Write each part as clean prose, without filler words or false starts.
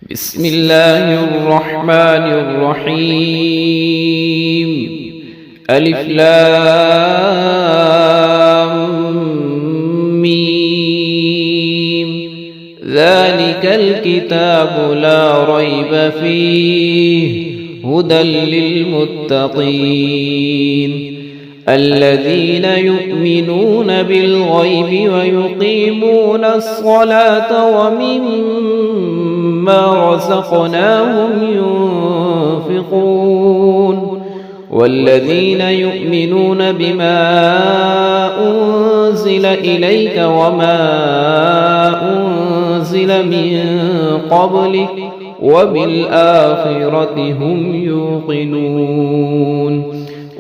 بسم الله الرحمن الرحيم. ألف لام ميم. ذلك الكتاب لا ريب فيه هدى للمتقين الذين يؤمنون بالغيب ويقيمون الصلاة ومما رزقناهم ينفقون والذين يؤمنون بما أنزل إليك وما أنزل من قبلك وبالآخرة هم يوقنون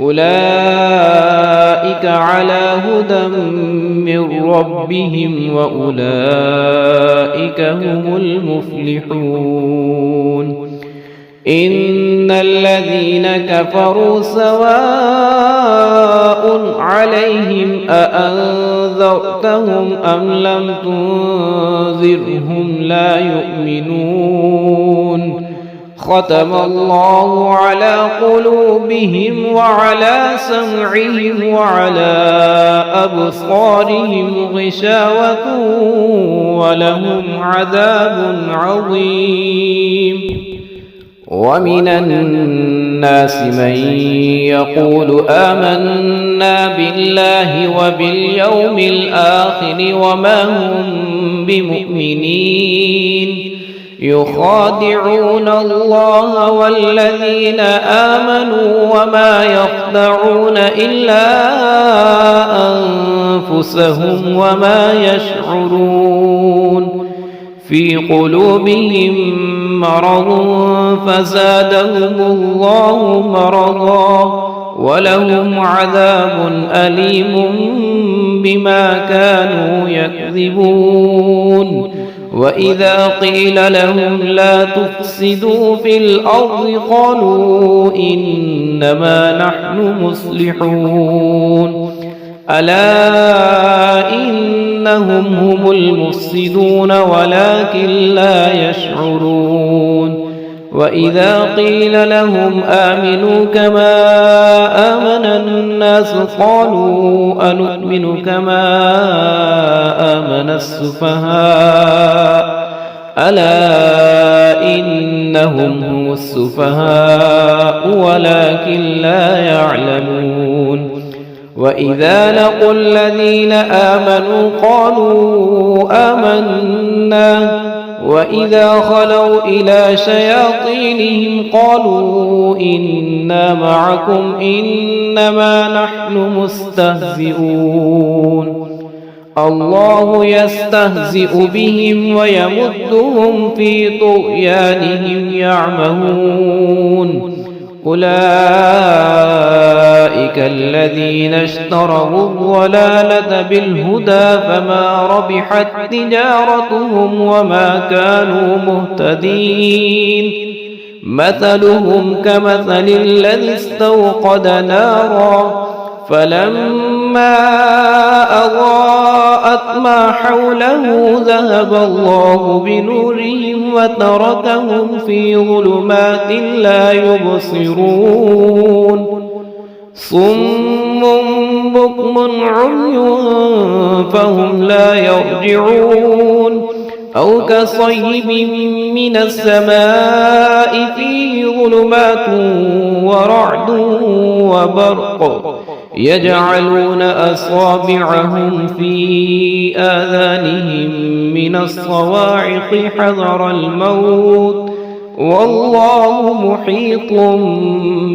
أولئك على هدى من ربهم وأولئك هم المفلحون. إن الذين كفروا سواء عليهم أأنذرتهم أم لم تنذرهم لا يؤمنون. ختم الله على قلوبهم وعلى سمعهم وعلى أبصارهم غشاوة ولهم عذاب عظيم. ومن الناس من يقول آمنا بالله وباليوم الآخر وما هم بمؤمنين يخادعون الله والذين آمنوا وما يخدعون إلا أنفسهم وما يشعرون. في قلوبهم مرض فزادهم الله مرضا ولهم عذاب أليم بما كانوا يكذبون. وإذا قيل لهم لا تفسدوا في الأرض قالوا إنما نحن مصلحون. ألا إنهم هم المفسدون ولكن لا يشعرون. وإذا قيل لهم آمنوا كما آمن الناس قالوا أنؤمن كما آمن السفهاء ألا إنهم هم السفهاء ولكن لا يعلمون. وإذا لقوا الذين آمنوا قالوا آمنا وإذا خلوا إلى شياطينهم قالوا إنا معكم إنما نحن مستهزئون. الله يستهزئ بهم ويمدهم في طغيانهم يعمهون. أولئك الذين اشتروا الضلالة بالهدى فما ربحت تجارتهم وما كانوا مهتدين. مثلهم كمثل الذي استوقد نارا فلما أضاءت ما حوله ذهب الله بنورهم وتركهم في ظلمات لا يبصرون. صم بكم عمي فهم لا يرجعون. أو كصيب من السماء فيه ظلمات ورعد وبرق يجعلون أصابعهم في آذانهم من الصواعق حذر الموت والله محيط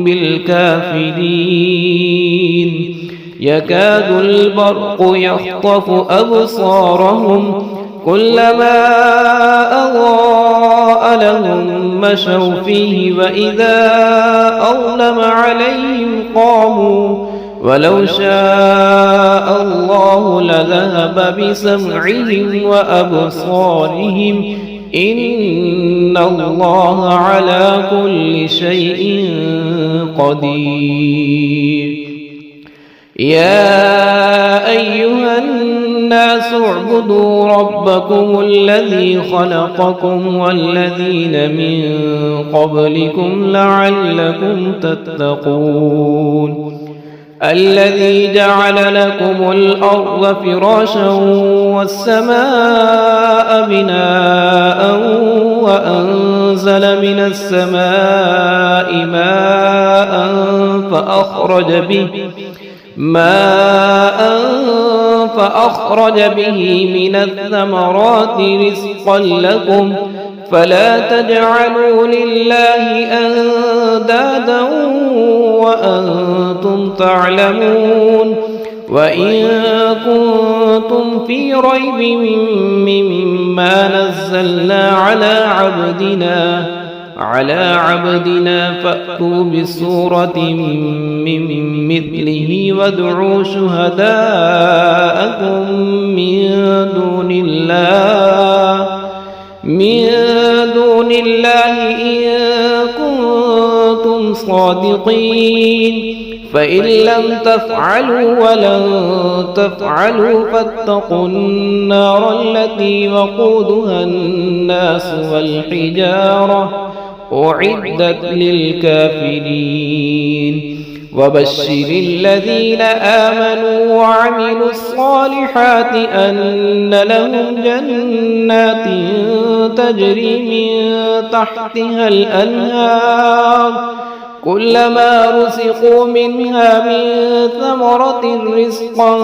بالكافرين. يكاد البرق يخطف أبصارهم كلما أضاء لهم مشوا فيه وإذا أظلم عليهم قاموا ولو شاء الله لذهب بسمعهم وأبصارهم إن الله على كل شيء قدير. يا أيها الناس الناس اعبدوا ربكم الذي خلقكم والذين من قبلكم لعلكم تتقون الذي جعل لكم الأرض فراشا والسماء بناء وأنزل من السماء فأخرج به من الثمرات رزقا لكم فلا تجعلوا لله أندادا وأنتم تعلمون وإن كنتم في ريب مما نزلنا على عبدنا فأتوا بسورة من مثله وادعوا شهداءكم من دون الله إن كنتم صادقين فإن لم تفعلوا ولن تفعلوا فاتقوا النار التي وقودها الناس والحجارة أعدت للكافرين وبشر الذين آمنوا وعملوا الصالحات أن لهم جنات تجري من تحتها الأنهار كلما رزقوا منها من ثمرة رزقا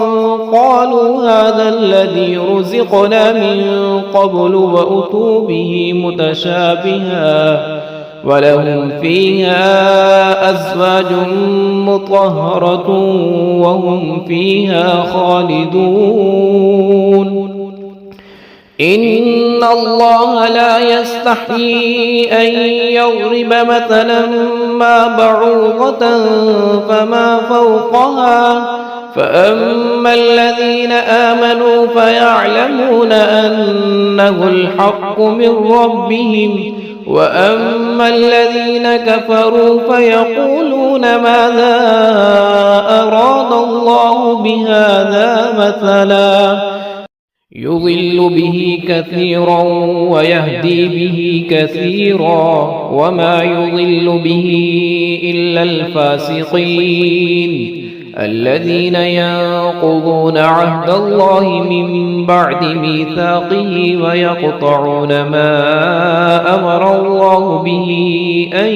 قالوا هذا الذي رزقنا من قبل وأتوا به متشابها ولهم فيها أزواج مطهرة وهم فيها خالدون إن الله لا يستحيي أن يضرب مثلا ما بعوضة فما فوقها فأما الذين آمنوا فيعلمون أنه الحق من ربهم وأما الذين كفروا فيقولون ماذا أراد الله بهذا مثلا يضل به كثيرا ويهدي به كثيرا وما يضل به إلا الفاسقين الذين ينقضون عهد الله من بعد ميثاقه ويقطعون ما أمر الله به أن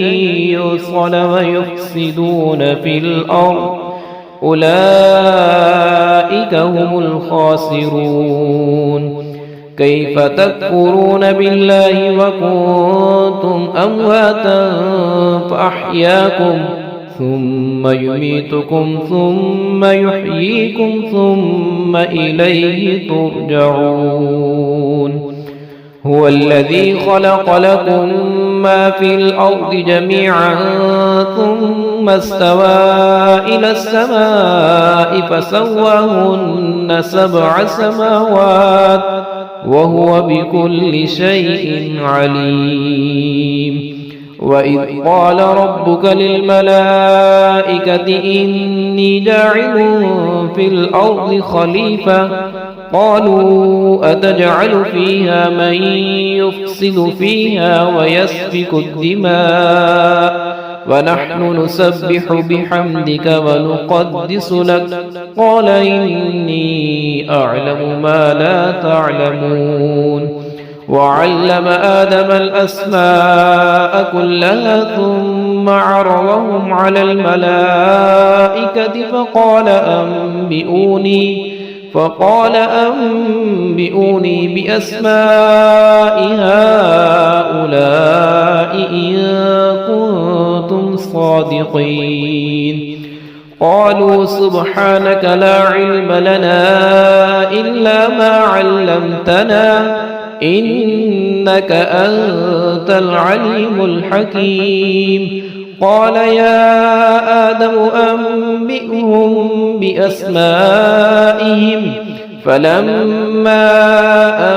يوصل ويفسدون في الأرض أولئك هم الخاسرون كيف تكفرون بالله وكنتم أمواتا فأحياكم ثم يميتكم ثم يحييكم ثم إليه ترجعون هو الذي خلق لكم ما في الأرض جميعا ثم استوى إلى السماء فسواهن 7 سماوات وهو بكل شيء عليم وإذ قال ربك للملائكة إني جاعل في الأرض خليفة قالوا أتجعل فيها من يفسد فيها ويسفك الدماء ونحن نسبح بحمدك ونقدس لك قال إني أعلم ما لا تعلمون وعلم آدم الأسماء كلها ثم عرضهم على الملائكة فقال أنبئوني بأسماء هؤلاء إن كنتم صادقين قالوا سبحانك لا علم لنا إلا ما علمتنا إنك أنت العليم الحكيم قال يا آدم أنبئهم بأسمائهم فلما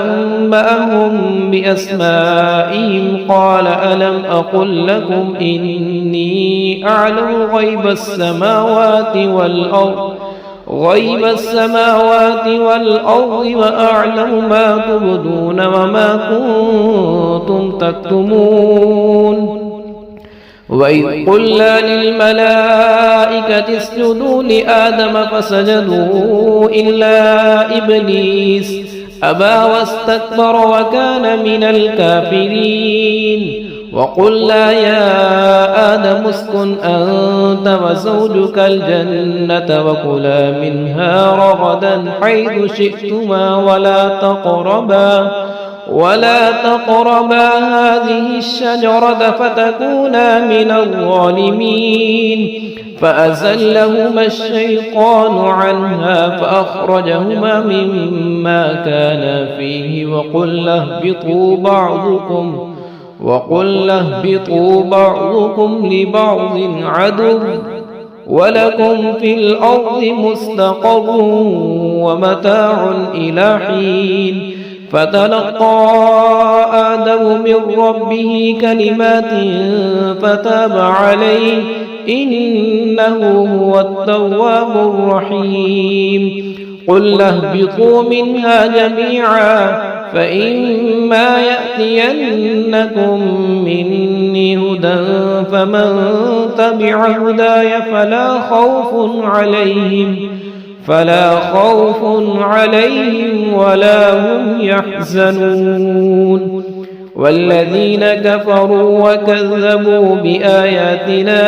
أنبأهم بأسمائهم قال ألم أقل لكم إني أعلم غيب السماوات والأرض غيب السماوات والأرض وأعلم ما تبدون وما كنتم تكتمون وإذ قلنا للملائكة اسجدوا لآدم فسجدوا إلا إبليس أبى واستكبر وكان من الكافرين وقلنا يا آدم اسكن أنت وزوجك الجنة وكلا منها رغدا حيث شئتما ولا تقربا هذه الشجرة فتكونا من الظالمين فأزلهما الشيطان عنها فأخرجهما مما كانا فيه وقلنا اهبطوا بعضكم لبعض عدو ولكم في الأرض مستقر ومتاع إلى حين فتلقى آدم من ربه كلمات فتاب عليه إنه هو التواب الرحيم قل اهبطوا منها جميعا فإما يأتينكم مني هدى فمن تبع هداي فلا خوف عليهم ولا هم يحزنون والذين كفروا وكذبوا بآياتنا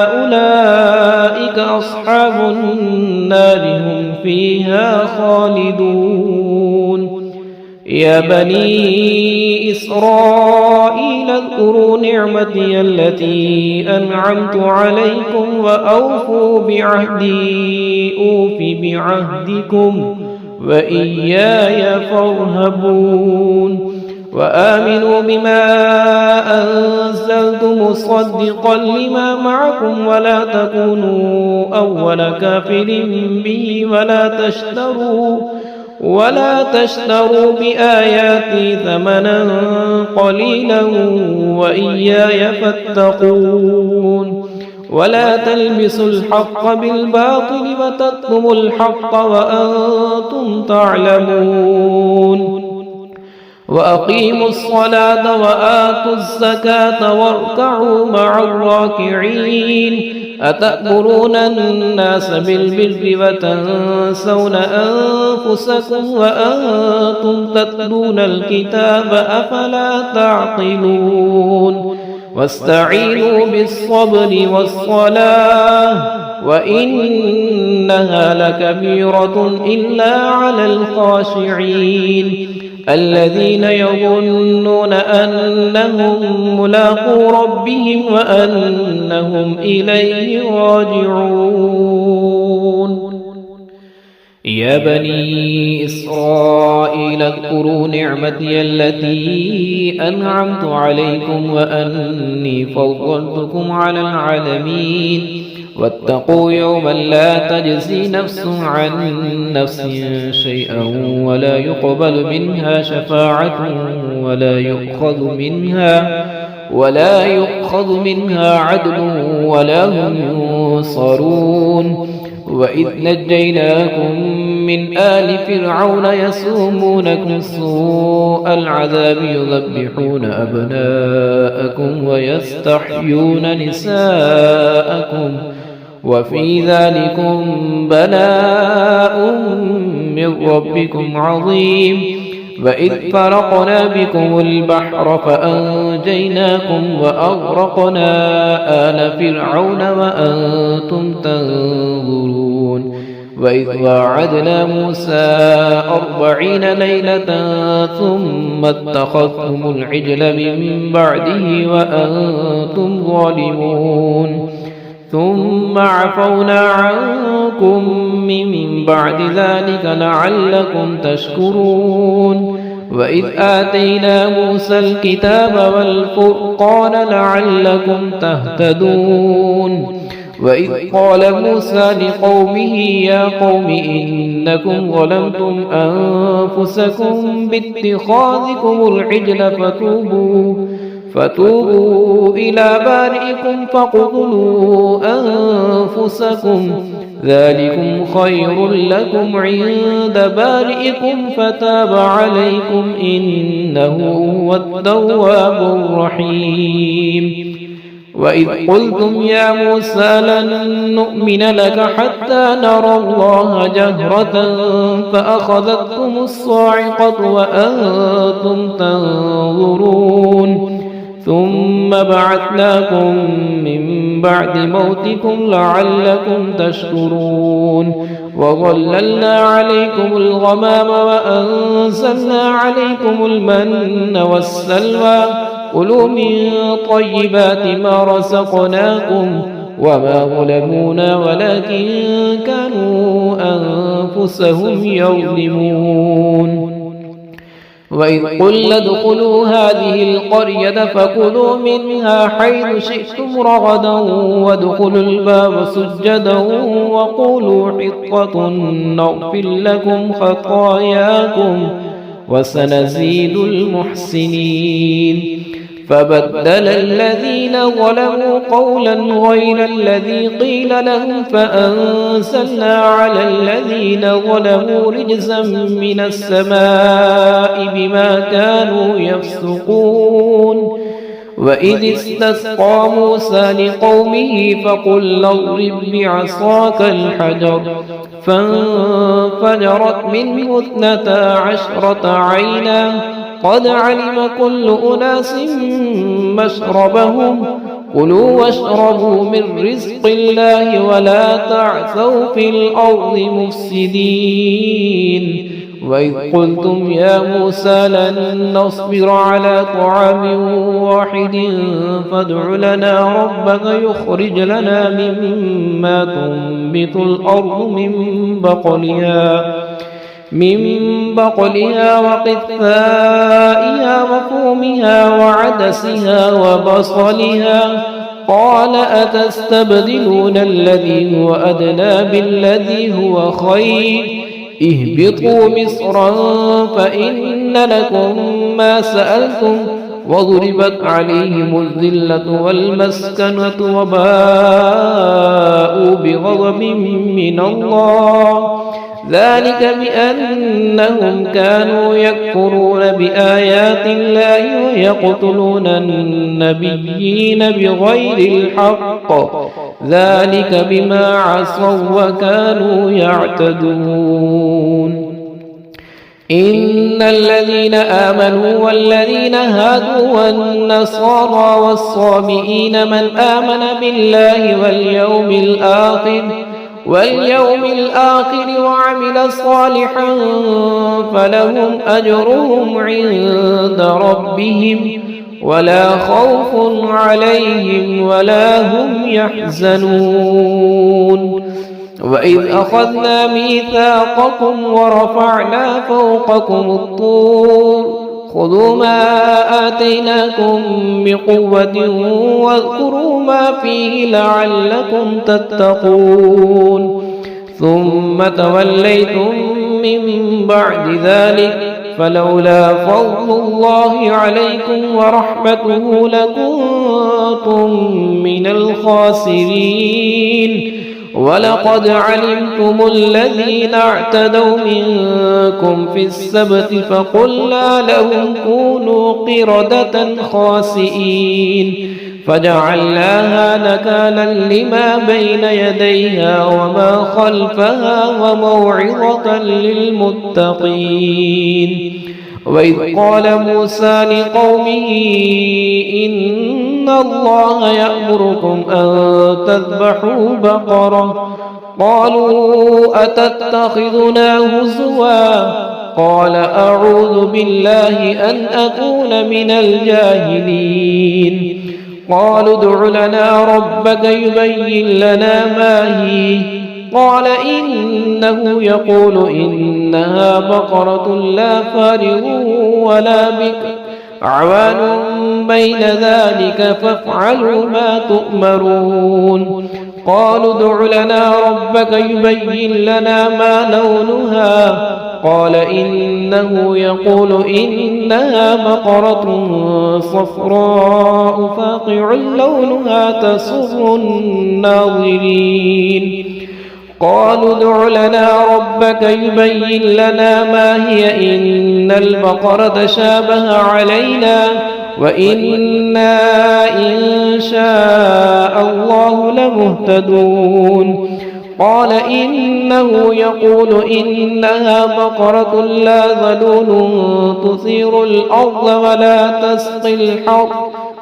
أولئك أصحاب النار هم فيها خالدون يا بني إسرائيل اذكروا نعمتي التي أنعمت عليكم وأوفوا بعهدي أوف بعهدكم وإياي فارهبون وآمنوا بما أنزلت مصدقا لما معكم ولا تكونوا أول كافر به ولا تشتروا بآياتي ثمنا قليلا وإياي فاتقون ولا تلبسوا الحق بالباطل وتكتموا الحق وأنتم تعلمون وأقيموا الصلاة وآتوا الزكاة واركعوا مع الراكعين أتأمرون الناس بالبر وتنسون أنفسكم وأنتم تتلون الكتاب أفلا تعقلون واستعينوا بالصبر والصلاة وإنها لكبيرة إلا على الخاشعين الذين يظنون أنهم ملاقو ربهم وأنهم إليه راجعون يا بني إسرائيل اذكروا نعمتي التي أنعمت عليكم وأني فضلتكم على العالمين واتقوا يوما لا تجزي نفس عن نفس شيئا ولا يقبل منها شفاعة ولا يؤخذ منها عدل ولا هم ينصرون وإذ نجيناكم من آل فرعون يسومونكم سوء العذاب يذبحون أبناءكم ويستحيون نساءكم وفي ذلكم بلاء من ربكم عظيم وإذ فرقنا بكم البحر فأنجيناكم وأغرقنا آل فرعون وأنتم تنظرون وإذ واعدنا موسى 40 ليلة ثم اتخذتم العجل من بعده وأنتم ظالمون ثم عفونا عنكم من بعد ذلك لعلكم تشكرون وإذ آتينا موسى الكتاب والفرقان لعلكم تهتدون وإذ قال موسى لقومه يا قوم إنكم ظلمتم أنفسكم باتخاذكم العجل فتوبوا إلى بارئكم فاقتلوا أنفسكم ذلكم خير لكم عند بارئكم فتاب عليكم إنه هو التواب الرحيم. وإذ قلتم يا موسى لن نؤمن لك حتى نرى الله جهرة فأخذتكم الصاعقة وأنتم تنظرون ثم بعثناكم من بعد موتكم لعلكم تشكرون وظللنا عليكم الغمام وأنزلنا عليكم المن والسلوى كلوا من طيبات ما رزقناكم وما ظلمونا ولكن كانوا أنفسهم يظلمون. وإذ قلنا ادخلوا هذه القرية فكلوا منها حيث شئتم رغدا وادخلوا الباب سجدا وقولوا حطة نغفر لكم خطاياكم وسنزيد المحسنين. فبدل الذين ظلموا قولا غير الذي قيل لهم فأنزلنا على الذين ظلموا رجزا من السماء بما كانوا يفسقون. وإذ استسقى موسى لقومه فقل اضرب بعصاك الحجر فانفجرت منه 12 عينا قد علم كل أناس مشربهم كلوا واشربوا من رزق الله ولا تعثوا في الأرض مفسدين. وإذ قلتم يا موسى لن نصبر على طعام واحد فادع لنا ربك يخرج لنا مما تنبت الأرض من بقلها وقثائها وفومها وعدسها وبصلها قال أتستبدلون الذي هو أدنى بالذي هو خير اهبطوا مصرا فإن لكم ما سألتم وضربت عليهم الذلة والمسكنة وباءوا بغضب من الله ذلك بأنهم كانوا يكفرون بآيات الله ويقتلون النبيين بغير الحق ذلك بما عصوا وكانوا يعتدون. إن الذين آمنوا والذين هادوا والنصارى والصابئين من آمن بالله واليوم الآخر وعمل صالحا فلهم أجرهم عند ربهم ولا خوف عليهم ولا هم يحزنون. وإذ أخذنا ميثاقكم ورفعنا فوقكم الطور خذوا ما آتيناكم بقوة واذكروا ما فيه لعلكم تتقون ثم توليتم من بعد ذلك فلولا فضل الله عليكم ورحمته لكنتم من الخاسرين. ولقد علمتم الذين اعتدوا منكم في السبت فقلنا لهم كونوا قردة خاسئين فجعلناها نكالا لما بين يديها وما خلفها وموعظة للمتقين. وإذ قال موسى لقومه إن الله يأمركم أن تذبحوا بقرة قالوا أتتخذنا هزوا قال أعوذ بالله أن أكون من الجاهلين. قالوا ادع لنا ربك يبين لنا ما هي قال إنه يقول إنها بقرة لا فارغ ولا بكر عوان بين ذلك فافعلوا ما تؤمرون. قالوا ادع لنا ربك يبين لنا ما لونها قال إنه يقول إنها بقرة صفراء فاقع لونها تسر الناظرين. قالوا ادع لنا ربك يبين لنا ما هي إن البقرة تشابه علينا وإنا إن شاء الله لمهتدون قال إنه يقول إنها بقرة لا ذلول تثير الأرض ولا تسقي الحرث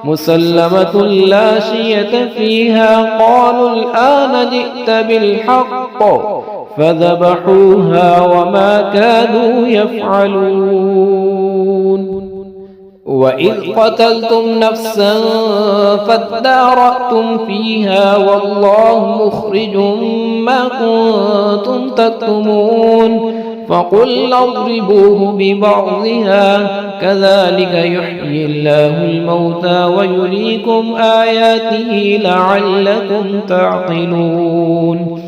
مسلمة لا شية فيها قالوا الآن جئت بالحق فذبحوها وما كانوا يفعلون وإذ قتلتم نفسا فادارأتم فيها والله مخرج ما كنتم تكتمون فقلنا اضربوه ببعضها كذلك يحيي الله الموتى ويريكم آياته لعلكم تعقلون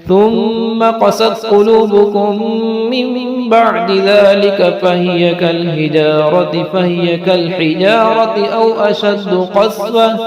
ثم قست قلوبكم من بعد ذلك فهي كالحجارة أو أشد قسوة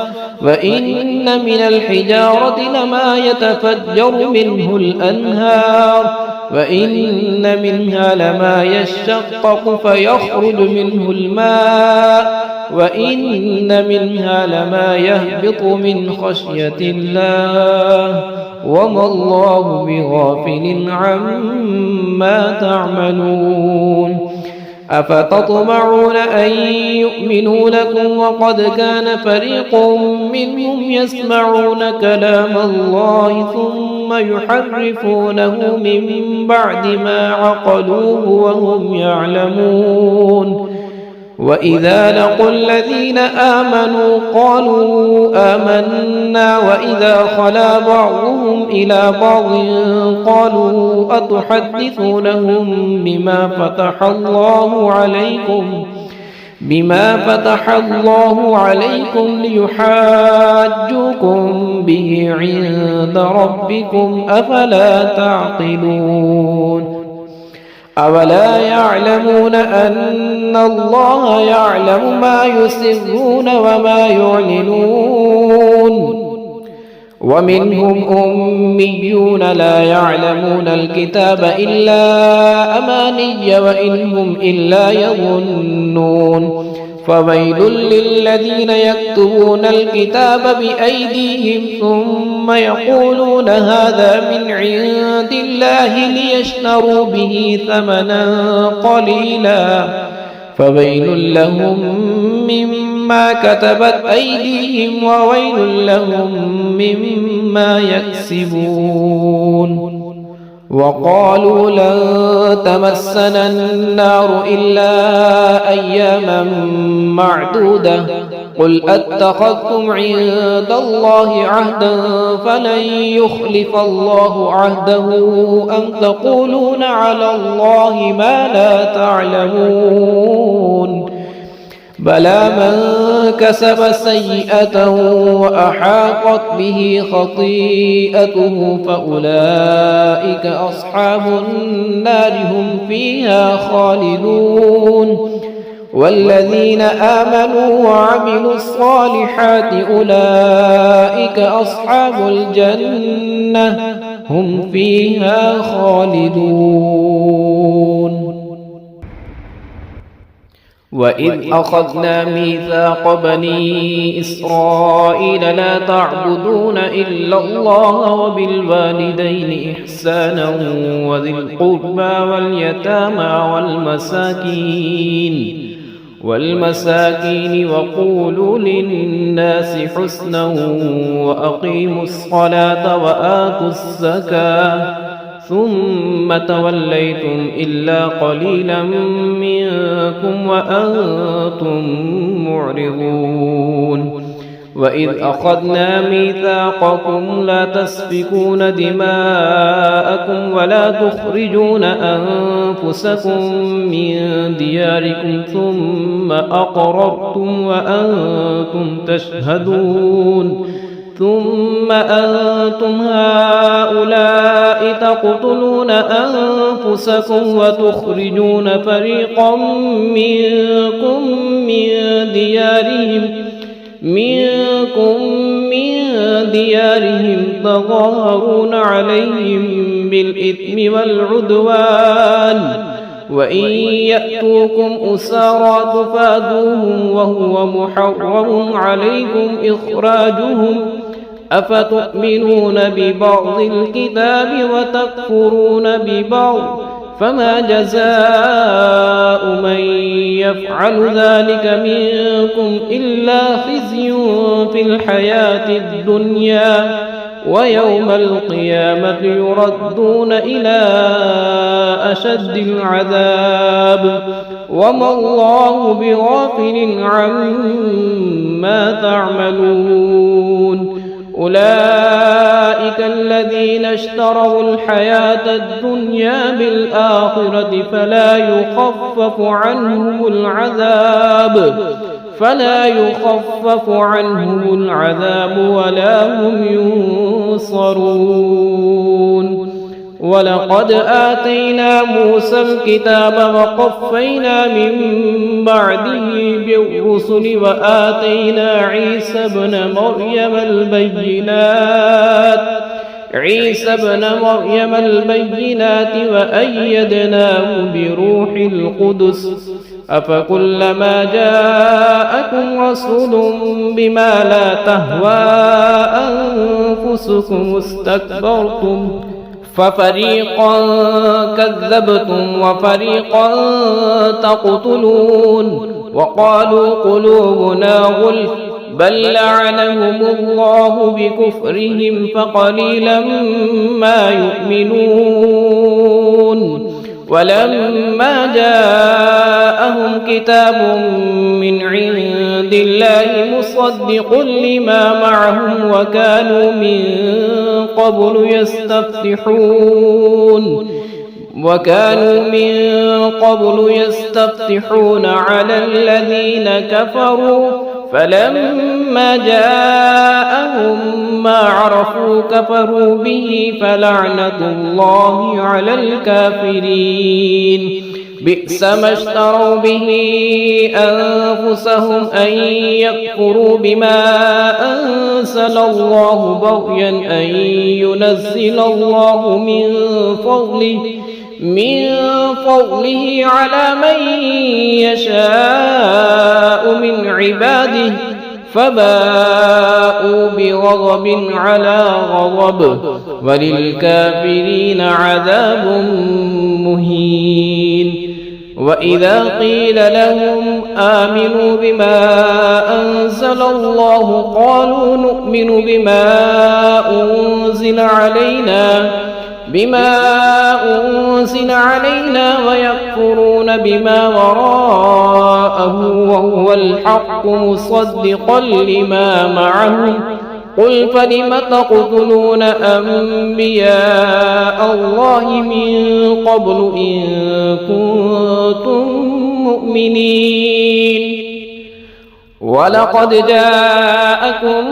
وإن من الحجارة لما يتفجر منه الأنهار وإن منها لما يشقق فيخرج منه الماء وإن منها لما يهبط من خشية الله وما الله بغافل عما تعملون أفتطمعون أن يؤمنوا لكم وقد كان فريق منهم يسمعون كلام الله ثم يحرفونه من بعد ما عقلوه وهم يعلمون وإذا لقوا الذين آمنوا قالوا آمنا وإذا خلا بعضهم إلى بعض قالوا أتحدثونهم بما فتح الله عليكم ليحاجوكم به عند ربكم أفلا تعقلون أولا يعلمون أن الله يعلم ما يسرون وما يعلنون ومنهم أميون لا يعلمون الكتاب إلا أماني وإنهم إلا يظنون فويل للذين يكتبون الكتاب بأيديهم ثم يقولون هذا من عند الله ليشتروا به ثمنا قليلا فويل لهم مما كتبت أيديهم وويل لهم مما يكسبون وقالوا لن تمسنا النار إلا أياما معدودة قل أتخذتم عند الله عهدا فلن يخلف الله عهده أم تقولون على الله ما لا تعلمون بلى من كسب سيئة وأحاطت به خطيئته فأولئك أصحاب النار هم فيها خالدون والذين آمنوا وعملوا الصالحات أولئك أصحاب الجنة هم فيها خالدون وإذ أخذنا ميثاق بني إسرائيل لا تعبدون إلا الله وبالوالدين إحسانا وذي القربى واليتامى والمساكين وقولوا للناس حسنا وأقيموا الصلاة وآتوا الزكاة ثم توليتم إلا قليلا منكم وأنتم معرضون وإذ أخذنا ميثاقكم لا تسفكون دماءكم ولا تخرجون أنفسكم من دياركم ثم أقررتم وأنتم تشهدون ثم أنتم هؤلاء تقتلون أنفسكم وتخرجون فريقا منكم من من ديارهم تظاهرون عليهم بالإثم والعدوان وإن يأتوكم أسارى تفادوهم وهو محرم عليكم إخراجهم أفتؤمنون ببعض الكتاب وتكفرون ببعض فما جزاء من يفعل ذلك منكم إلا خزي في الحياة الدنيا ويوم القيامة يردون إلى أشد العذاب وما الله بغافل عما تعملون أولئك الذين اشتروا الحياة الدنيا بالآخرة فلا يخفف عنهم العذاب ولا هم ينصرون ولقد آتينا موسى الكتاب وقفينا من بعده بالرسل وآتينا عيسى ابن مريم البينات وأيدناه بروح القدس أفكلما جاءكم رسول بما لا تهوى أنفسكم استكبرتم ففريقا كذبتم وفريقا تقتلون وقالوا قلوبنا غلف بل لعنهم الله بكفرهم فقليلا ما يؤمنون ولما جاءهم كتاب من عند الله مصدق لما معهم وكانوا من قبل يستفتحون على الذين كفروا فلما جاءهم ما عرفوا كفروا به فلعنة الله على الكافرين بئس ما اشتروا به أنفسهم أن يكفروا بما أنزل الله بغيا أن ينزل الله من فضله على من يشاء من عباده فباءوا بغضب على غضب وللكافرين عذاب مهين وإذا قيل لهم آمنوا بما أنزل الله قالوا نؤمن بما أنزل علينا ويكفرون بما وراءه وهو الحق مصدقا لما معهم قل فلم تقتلون أنبياء الله من قبل إن كنتم مؤمنين ولقد جاءكم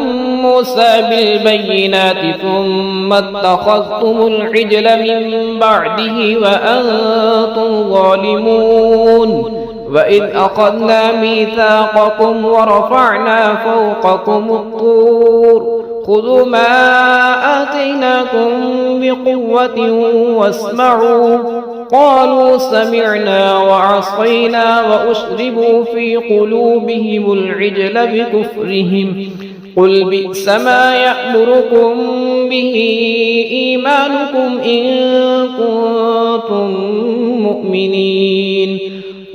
موسى بالبينات ثم اتخذتم العجل من بعده وأنتم ظالمون وإذ أخذنا ميثاقكم ورفعنا فوقكم الطور خذوا ما آتيناكم بقوة واسمعوا قالوا سمعنا وعصينا وأشربوا في قلوبهم العجل بكفرهم قل بئس ما يأمركم به إيمانكم إن كنتم مؤمنين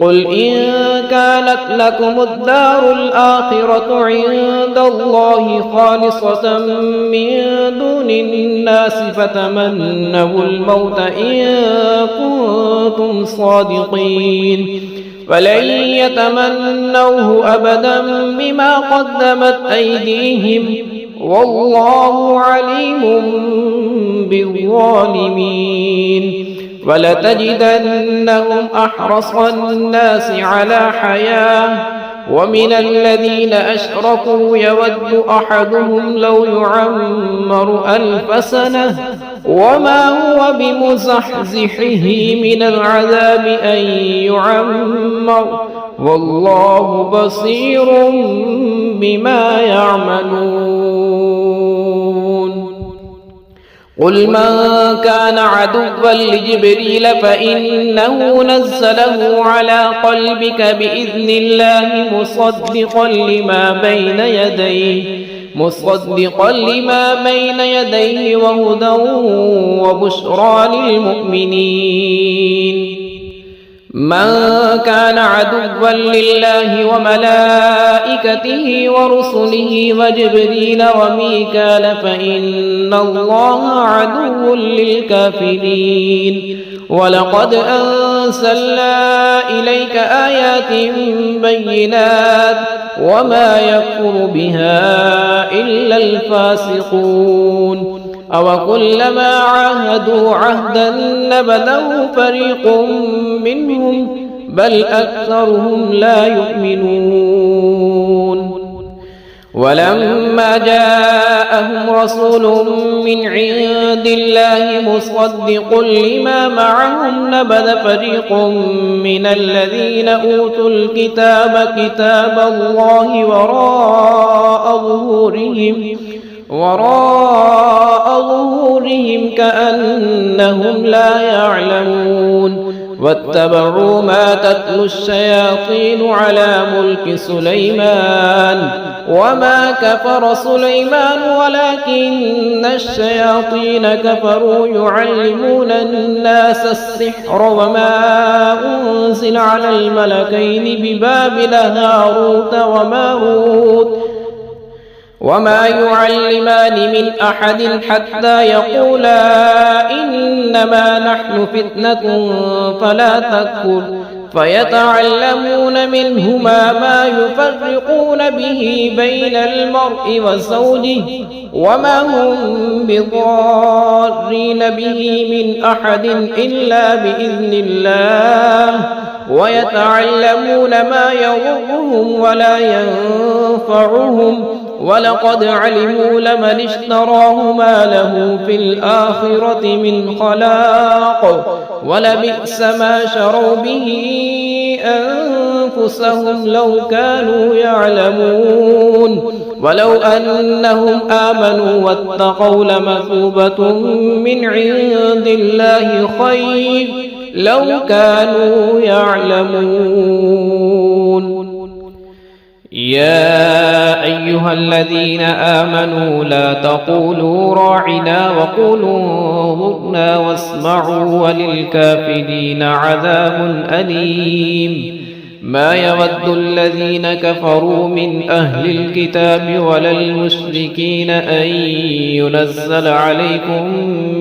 قل إن كانت لكم الدار الآخرة عند الله خالصة من دون الناس فتمنوا الموت إن كنتم صادقين فلن يتمنوه أبدا بما قدمت أيديهم والله عليم بالظالمين ولتجدنهم أحرص الناس على حياة ومن الذين أشركوا يود أحدهم لو يعمر 1000 سنة وما هو بمزحزحه من العذاب أن يعمر والله بصير بما يعملون. قل من كان عدوا لجبريل فإنه نزله على قلبك بإذن الله مصدقا لما بين يديه وهدى وبشرى للمؤمنين. من كان عدوا لله وملائكته ورسله وجبريل وميكال فإن الله عدو للكافرين. ولقد أنزلنا إليك آيات بينات وما يكفر بها إلا الفاسقون. أوكلما عاهدوا عهدا نبذه فريق منهم بل أكثرهم لا يؤمنون. ولما جاءهم رسول من عند الله مصدق لما معهم نبذ فريق من الذين أوتوا الكتاب كتاب الله وراء ظهورهم كأنهم لا يعلمون. واتبعوا ما تتلو الشياطين على ملك سليمان وما كفر سليمان ولكن الشياطين كفروا يعلمون الناس السحر وما أنزل على الملكين ببابل هاروت وماروت وما يعلمان من أحد حتى يقولا إنما نحن فتنة فلا تكفر فيتعلمون منهما ما يفرقون به بين المرء وزوجه وما هم بضارين به من أحد إلا بإذن الله ويتعلمون ما يضرهم ولا ينفعهم ولقد علموا لمن اشتراه ما له في الآخرة من خلاق ولبئس ما شروا به أنفسهم لو كانوا يعلمون. ولو أنهم آمنوا واتقوا لمثوبة من عند الله خير لو كانوا يعلمون. يا أيها الذين آمنوا لا تقولوا راعنا وقولوا انظرنا واسمعوا وللكافرين عذاب أليم. ما يود الذين كفروا من أهل الكتاب ولا المشركين أن ينزل عليكم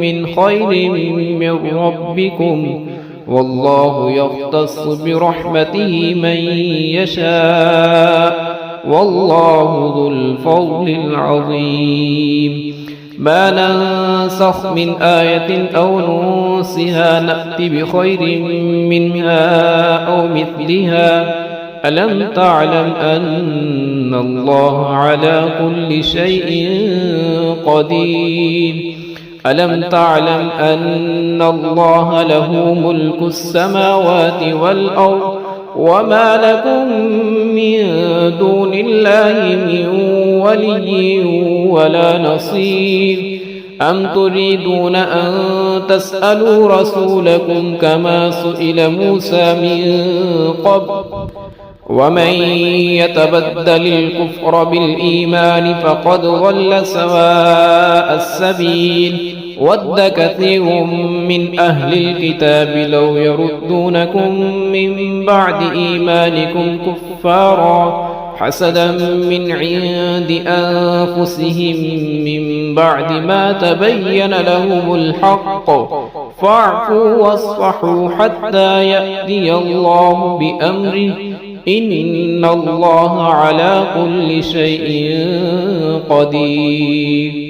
من خير من ربكم والله يختص برحمته من يشاء والله ذو الفضل العظيم. ما ننسخ من آية أو ننسها نأت بخير منها أو مثلها. ألم تعلم أن الله على كل شيء قدير. ألم تعلم أن الله له ملك السماوات والأرض وما لكم من دون الله من ولي ولا نصير. أم تريدون أن تسألوا رسولكم كما سئل موسى من قبل ومن يتبدل الكفر بالإيمان فقد ضل سواء السبيل. ود كثير من أهل الكتاب لو يردونكم من بعد إيمانكم كفارا حسدا من عند أنفسهم من بعد ما تبين لهم الحق فاعفوا واصفحوا حتى يأتي الله بأمره إن الله على كل شيء قدير.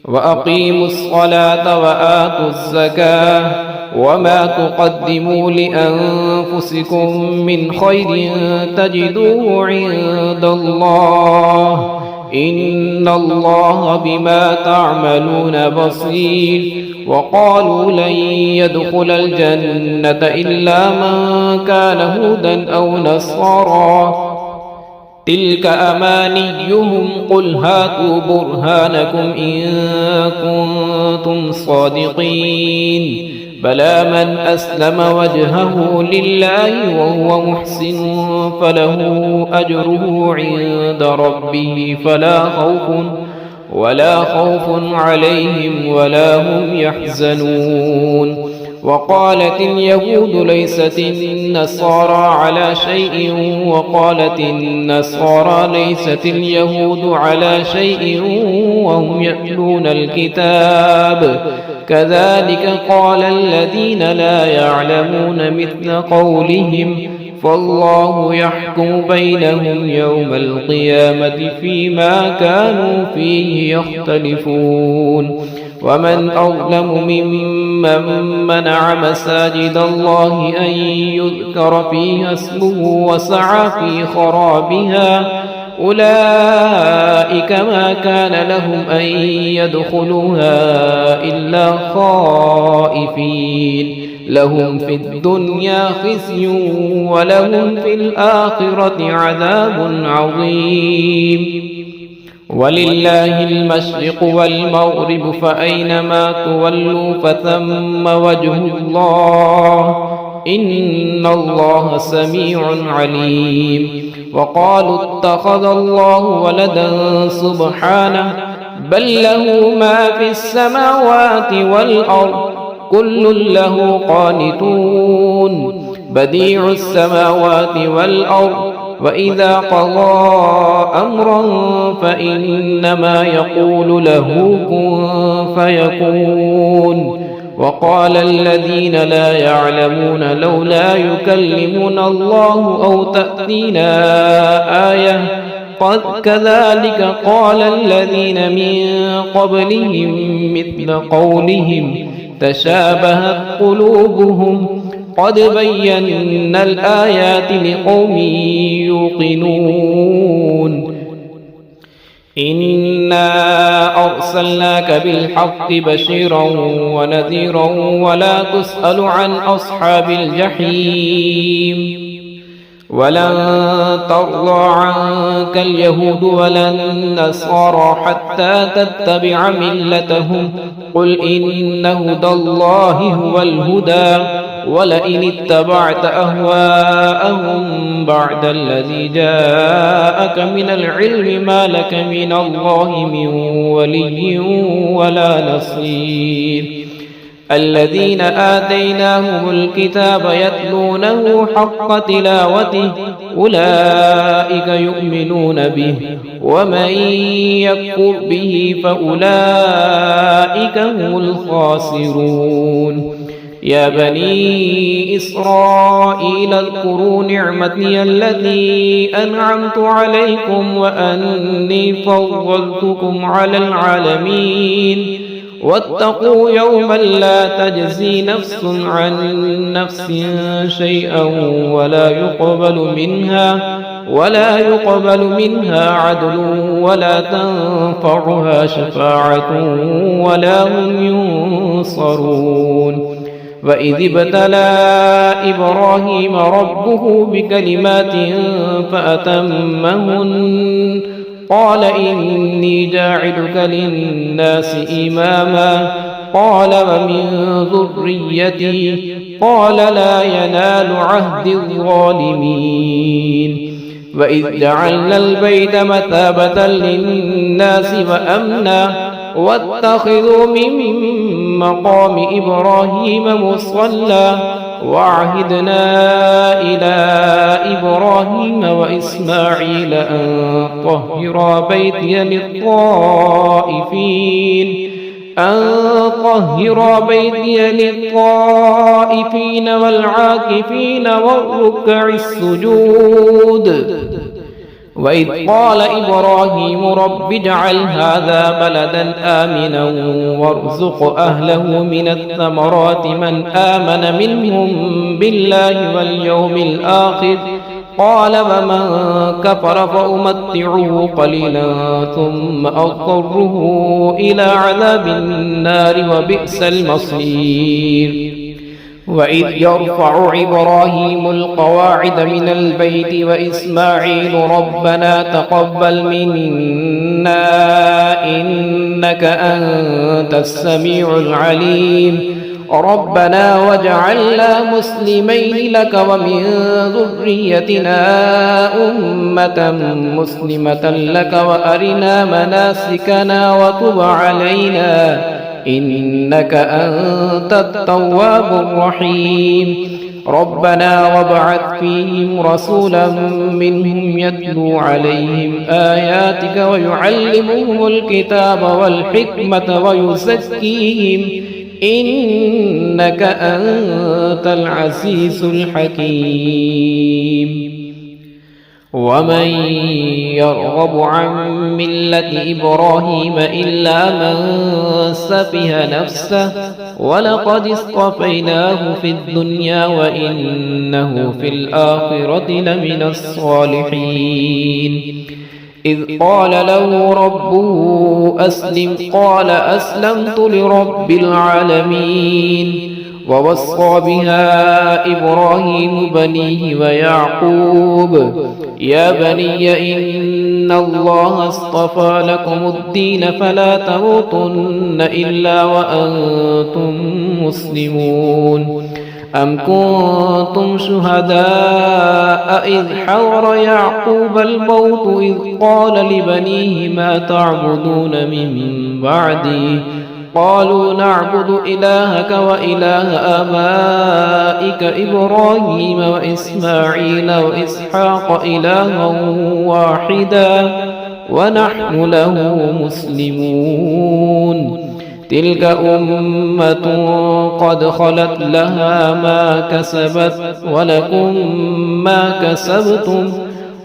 وأقيموا الصلاة وآتوا الزكاة وما تقدموا لأنفسكم من خير تجدوه عند الله إن الله بما تعملون بصير. وقالوا لن يدخل الجنة إلا من كان هودا أو نصارى تلك أمانيهم قل هاتوا برهانكم إن كنتم صادقين بلى من أسلم وجهه لله وهو محسن فله أجره عند ربه ولا خوف عليهم ولا هم يحزنون وقالت اليهود ليست النصارى على شيء وقالت النصارى ليست اليهود على شيء وهم يتلون الكتاب كذلك قال الذين لا يعلمون مثل قولهم فالله يحكم بينهم يوم القيامة فيما كانوا فيه يختلفون ومن أظلم ممن منع مساجد الله أن يذكر فيها اسمه وسعى في خرابها أولئك ما كان لهم أن يدخلوها إلا خائفين لهم في الدنيا خزي ولهم في الآخرة عذاب عظيم ولله المشرق والمغرب فأينما تولوا فثم وجه الله إن الله سميع عليم وقالوا اتخذ الله ولدا سبحانه بل له ما في السماوات والأرض كل له قانتون بديع السماوات والأرض وإذا قضى أمرا فإنما يقول له كن فيكون وقال الذين لا يعلمون لولا يكلمنا الله أو تأتينا آية قد كذلك قال الذين من قبلهم مثل قولهم تشابهت قلوبهم قد بينا الآيات لقوم يوقنون إنا أرسلناك بالحق بشيرا ونذيرا ولا تسأل عن أصحاب الجحيم ولن ترضى عنك اليهود ولا النصارى حتى تتبع ملتهم قل إن هدى الله هو الهدى ولئن اتبعت أهواءهم بعد الذي جاءك من العلم ما لك من الله من ولي ولا نصير الذين آتيناهم الكتاب يتلونه حق تلاوته أولئك يؤمنون به ومن يكفر به فأولئك هم الخاسرون يا بني إسرائيل اذكروا نعمتي التي أنعمت عليكم وأني فضلتكم على العالمين واتقوا يوما لا تجزي نفس عن نفس شيئا ولا يقبل منها عدل ولا تنفعها شفاعة ولا هم ينصرون وإذ ابتلى إبراهيم ربه بكلمات فأتمهن قال إني جاعلك للناس إماما قال ومن ذريتي قال لا ينال عهد الظالمين وإذ جعلنا البيت مثابة للناس وأمنا واتخذوا من مقام إبراهيم مصلى وعهدنا إلى إبراهيم وإسماعيل أن طهرا بيتي للطائفين والعاكفين والركع السجود وإذ قال إبراهيم رب اجعل هذا بلدا آمنا وارزق أهله من الثمرات من آمن منهم بالله واليوم الآخر قال ومن كفر فأمتعه قليلا ثم أضطره إلى عذاب النار وبئس المصير وإذ يرفع إبراهيم القواعد من البيت وإسماعيل ربنا تقبل منا إنك أنت السميع العليم ربنا واجعلنا مسلمين لك ومن ذريتنا أمة مسلمة لك وأرنا مناسكنا وتب علينا إنك أنت التواب الرحيم ربنا وابعث فيهم رسولا منهم يتلو عليهم آياتك ويعلمهم الكتاب والحكمة ويزكيهم إنك أنت العزيز الحكيم ومن يرغب عن ملة إبراهيم إلا من سفه نفسه ولقد اصطفيناه في الدنيا وإنه في الآخرة لمن الصالحين إذ قال له ربه أسلم قال أسلمت لرب العالمين ووصى بها إبراهيم بنيه ويعقوب يا بني إن الله اصطفى لكم الدين فلا تموتن إلا وأنتم مسلمون أم كنتم شهداء إذ حضر يعقوب الموت إذ قال لبنيه ما تعبدون من بعدي قالوا نعبد إلهك وإله آبائك إبراهيم وإسماعيل وإسحاق إلها واحدا ونحن له مسلمون تلك أمة قد خلت لها ما كسبت ولكم ما كسبتم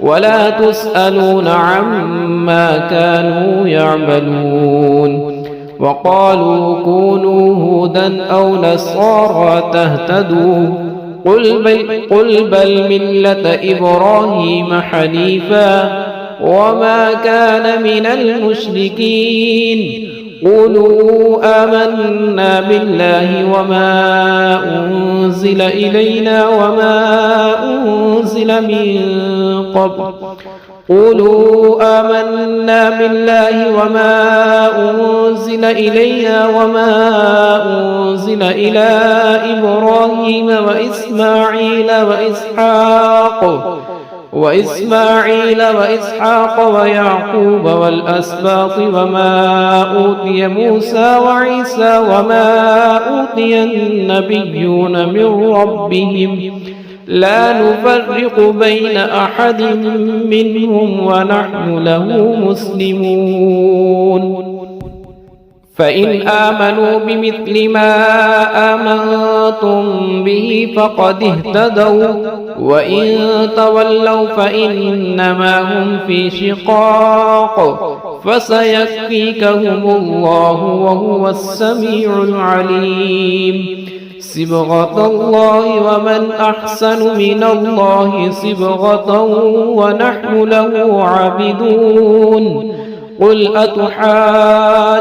ولا تسألون عما كانوا يعملون وقالوا كونوا هودا أو نصارى تهتدوا قل بل ملة إبراهيم حنيفا وما كان من المشركين قولوا آمنا بالله وما أنزل إلينا وما أنزل من قبل قولوا آمنا بالله وما أنزل إلينا وما أنزل إلى إبراهيم وإسماعيل وإسحاق ويعقوب والأسباط وما أوتي موسى وعيسى وما أوتي النبيون من ربهم لا نفرق بين أحد منهم ونحن له مسلمون فإن آمنوا بمثل ما آمنتم به فقد اهتدوا وإن تولوا فإنما هم في شقاق فسيكفيكهم الله وهو السميع العليم صبغة الله ومن أحسن من الله صبغة ونحن له عابدون قل أتحاجوننا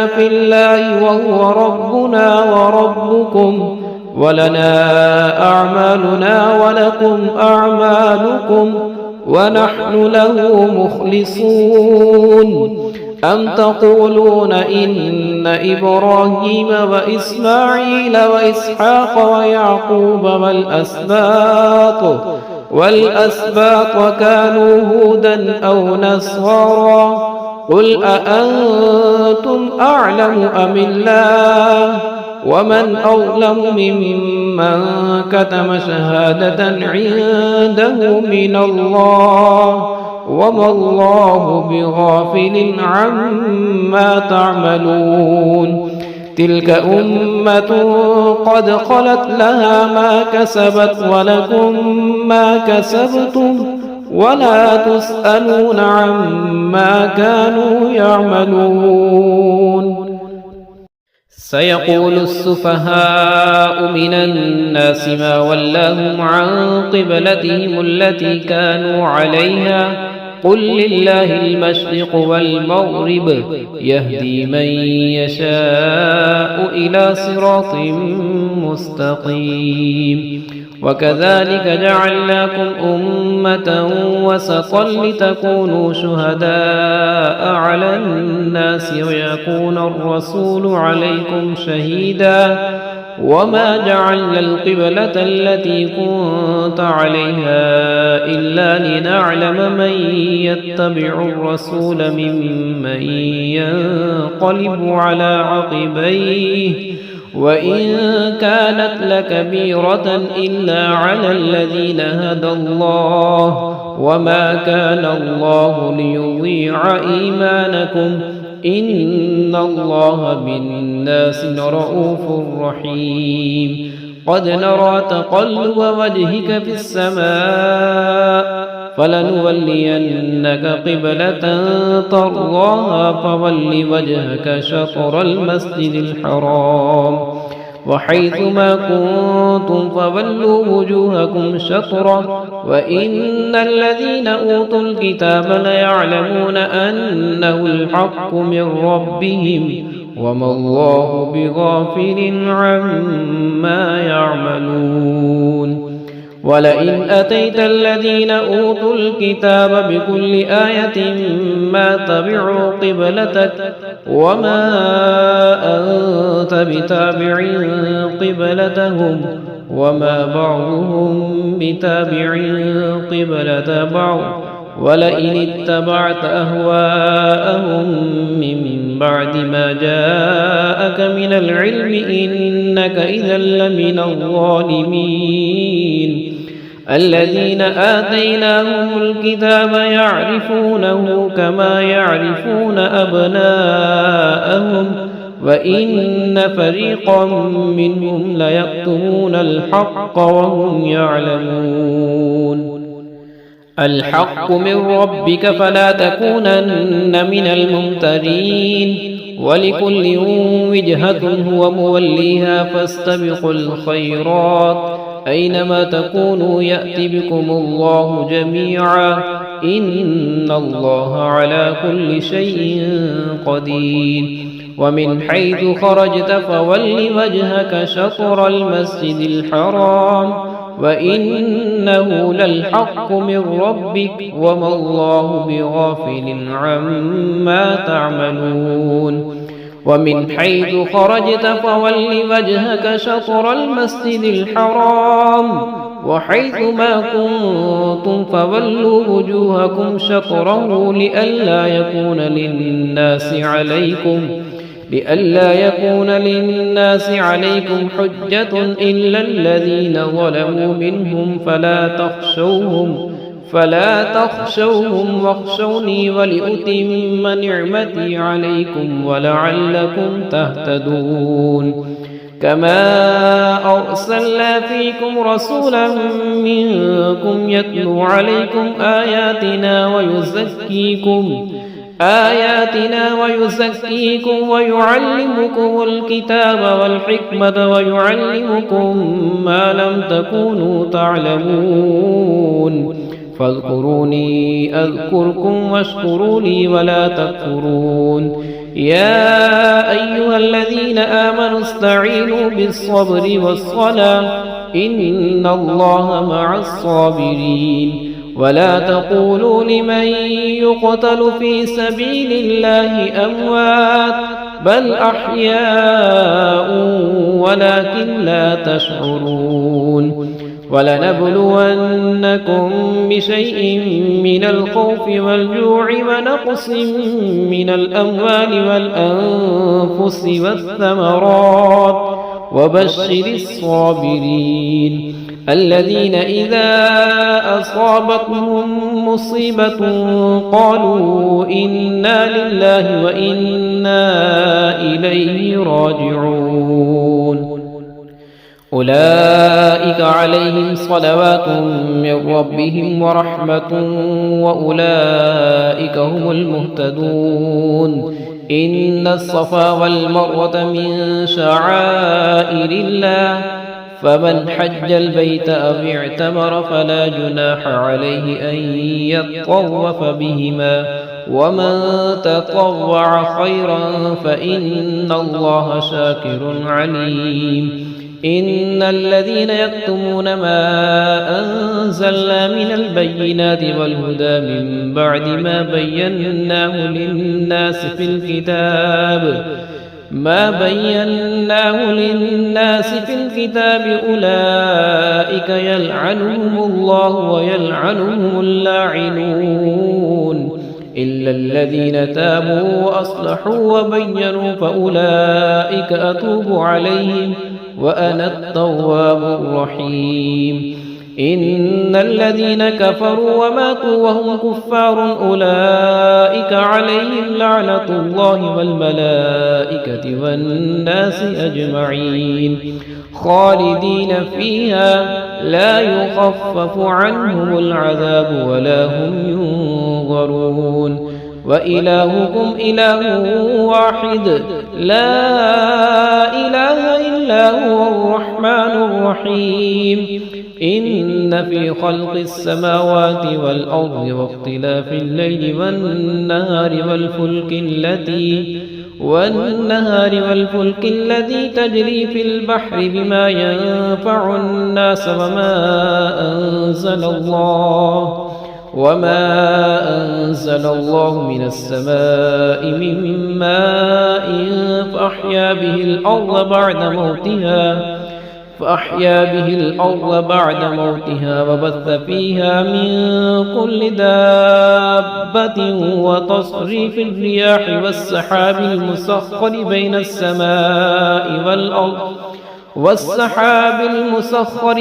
في الله وهو ربنا وربكم ولنا أعمالنا ولكم أعمالكم ونحن له مخلصون أم تقولون إن إبراهيم وإسماعيل وإسحاق ويعقوب والأسباط كانوا هودا أو نصارى قل أأنتم أعلم أم الله ومن أظلم ممن كتم شهادة عنده من الله وما الله بغافل عما تعملون تلك أمة قد خلت لها ما كسبت ولكم ما كسبتم ولا تسألون عما كانوا يعملون سيقول السفهاء من الناس ما ولاهم عن قبلتهم التي كانوا عليها قل لله المشرق والمغرب يهدي من يشاء إلى صراط مستقيم. وكذلك جعلناكم أمة وسطا لتكونوا شهداء على الناس ويكون الرسول عليكم شهيدا. وما جعلنا القبلة التي كنت عليها إلا لنعلم من يتبع الرسول ممن ينقلب على عقبيه وإن كانت لكبيرة إلا على الذين هدى الله وما كان الله ليضيع إيمانكم إن الله بالناس لرؤوف رحيم. قد نرى تقلب وجهك في السماء فلنولينك قبلة ترضاها فول وجهك شطر المسجد الحرام وحيث ما كنتم فولوا وجوهكم شطرة وإن الذين أوتوا الكتاب ليعلمون أنه الحق من ربهم وما الله بغافل عما يعملون. ولئن أتيت الذين أوتوا الكتاب بكل آية ما تبعوا قبلتك وما أنت بتابع قبلتهم وما بعضهم بتابع قبلة بعض ولئن اتبعت أهواءهم من بعد ما جاءك من العلم إنك إذا لمن الظالمين. الذين آتيناهم الكتاب يعرفونه كما يعرفون أبناءهم وإن فريقا منهم ليكتمون الحق وهم يعلمون. الحق من ربك فلا تكونن من الممترين ولكل وجهة هو موليها فاستبقوا الخيرات أينما تكونوا يأتي بكم الله جميعا إن الله على كل شيء قدير. ومن حيث خرجت فول وجهك شطر المسجد الحرام وإنه للحق من ربك وما الله بغافل عما تعملون. ومن حيث خرجت فول وجهك شطر المسجد الحرام وحيث ما كنتم فولوا وجوهكم شطره لئلا يكون للناس عليكم حجة إلا الذين ظلموا منهم فلا تخشوهم واخشوني ولأتم نعمتي عليكم ولعلكم تهتدون. كما أرسلنا فيكم رسولا منكم يتلو عليكم آياتنا ويزكيكم ويعلمكم الكتاب والحكمة ويعلمكم ما لم تكونوا تعلمون. فاذكروني أذكركم واشكروا لي ولا تكفرون. يا أيها الذين آمنوا استعينوا بالصبر والصلاة إن الله مع الصابرين. ولا تقولوا لمن يقتل في سبيل الله أموات بل أحياء ولكن لا تشعرون. ولنبلونكم بشيء من الخوف والجوع ونقص من الأموال والأنفس والثمرات وبشر الصابرين الذين إذا أصابتهم مصيبة قالوا إنا لله وإنا إليه راجعون. أولئك عليهم صلوات من ربهم ورحمة وأولئك هم المهتدون. إن الصفا والمروة من شعائر الله فمن حج البيت أو اعتمر فلا جناح عليه أن يطوف بهما ومن تطوع خيرا فإن الله شاكر عليم إن الذين يكتمون ما أنزلنا من البينات والهدى من بعد ما بيناه للناس في الكتاب أولئك يلعنهم الله ويلعنهم اللاعنون إلا الذين تابوا وأصلحوا وبينوا فأولئك أتوب عليهم وأنا التواب الرحيم إن الذين كفروا وماتوا وهم كفار أولئك عليهم لعنة الله والملائكة والناس أجمعين خالدين فيها لا يخفف عنهم العذاب ولا هم ينظرون وإلهكم إله واحد لا إله إلا هو الرحمن الرحيم إن في خلق السماوات والأرض واختلاف الليل والنهار التي تجري في البحر بما ينفع الناس وما أنزل الله من السماء من ماء فأحيا به الأرض بعد موتها وبث فيها من كل دابة وتصريف الرياح والسحاب المسخر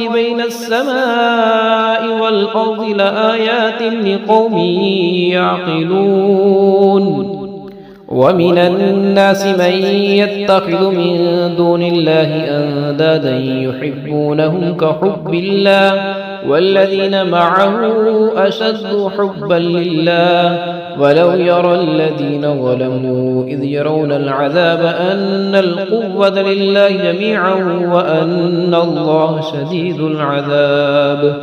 بين السماء والأرض لآيات لقوم يعقلون ومن الناس من يتخذ من دون الله أندادا يحبونهم كحب الله والذين معه أشد حبا لله ولو يرى الذين ظلموا إذ يرون العذاب أن القوة لله جميعا وأن الله شديد العذاب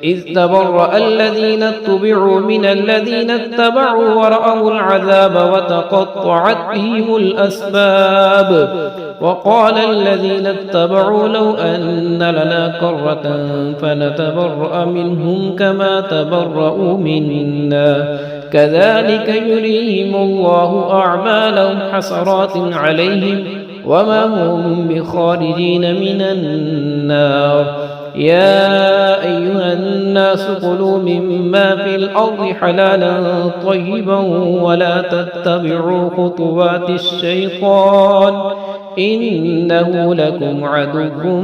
إذ تبرأ الذين اتبعوا من الذين اتبعوا ورأوا العذاب وتقطعت بهم الأسباب وقال الذين اتبعوا لو أن لنا كرة فنتبرأ منهم كما تبرأوا منا كذلك يريهم الله أعمالهم حسرات عليهم وما هم بخارجين من النار يا أيها الناس كلوا مما في الأرض حلالا طيبا ولا تتبعوا خطوات الشيطان إنه لكم عدو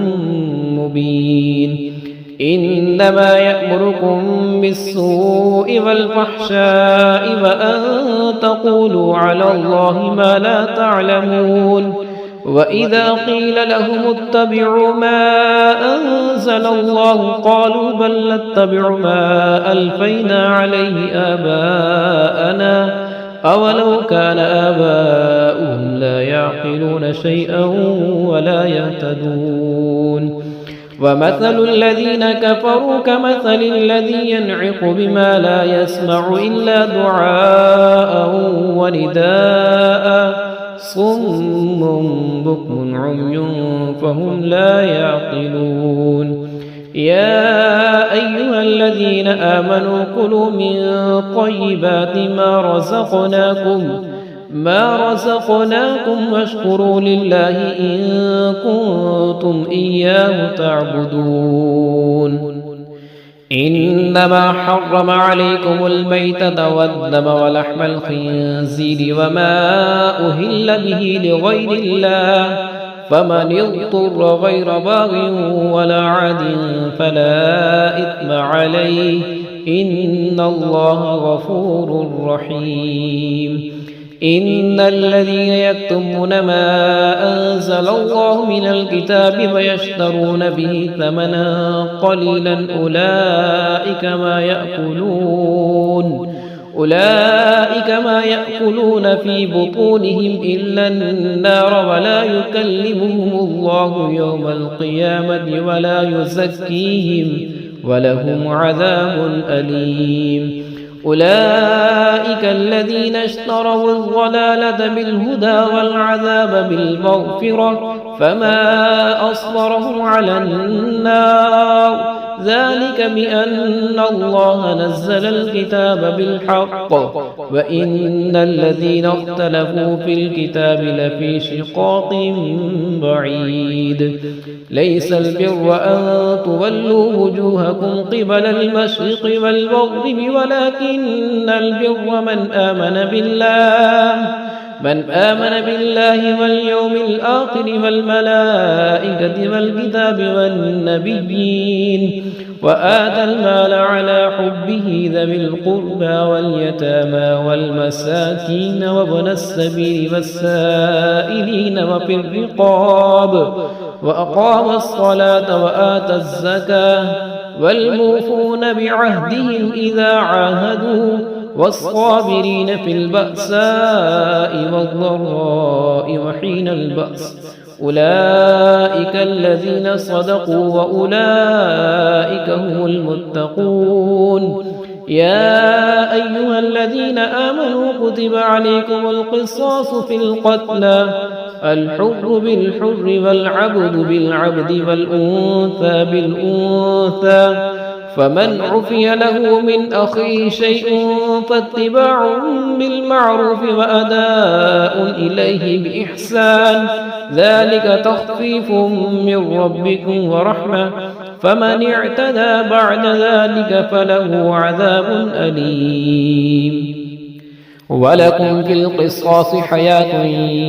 مبين إنما يأمركم بالسوء والفحشاء وأن تقولوا على الله ما لا تعلمون وإذا قيل لهم اتبعوا ما أنزل الله قالوا بل نتبع ما ألفينا عليه آباءنا أولو كان آباؤهم لا يعقلون شيئا ولا يهتدون ومثل الذين كفروا كمثل الذي ينعق بما لا يسمع إلا دعاء ونداء صم بكم عمي فهم لا يعقلون يا أيها الذين آمنوا كلوا من طيبات ما رزقناكم واشكروا لله إن كنتم إياه تعبدون إنما حرم عليكم الميتة والدم ولحم الخنزير وما أهل به لغير الله فمن اضطر غير باغ ولا عاد فلا إثم عليه إن الله غفور رحيم إن الذين يكتمون ما أنزل الله من الكتاب ويشترون به ثمنا قليلا أولئك أولئك ما يأكلون في بطونهم إلا النار ولا يكلمهم الله يوم القيامة ولا يزكيهم ولهم عذاب أليم أولئك الذين اشتروا الضلالة بالهدى والعذاب بالمغفرة فما أصبرهم على النار ذلك بأن الله نزل الكتاب بالحق وإن الذين اختلفوا في الكتاب لفي شقاق بعيد ليس البر أن تولوا وجوهكم قبل المشرق والمغرب ولكن البر من آمن بالله واليوم الآخر والملائكة والكتاب والنبيين وآتى المال على حبه ذوي القربى واليتامى والمساكين وابن السبيل والسائلين وفي الرقاب وأقام الصلاة وآتى الزكاة والموفون بعهدهم إذا عاهدوا والصابرين في البأساء والضراء وحين البأس أولئك الذين صدقوا وأولئك هم المتقون يا أيها الذين آمنوا كتب عليكم القصاص في القتلى الحر بالحر والعبد بالعبد والأنثى بالأنثى فمن عفي له من أخيه شيء فاتباع بالمعروف وأداء إليه بإحسان ذلك تخفيف من ربكم ورحمة فمن اعتدى بعد ذلك فله عذاب أليم ولكم في القصاص حياة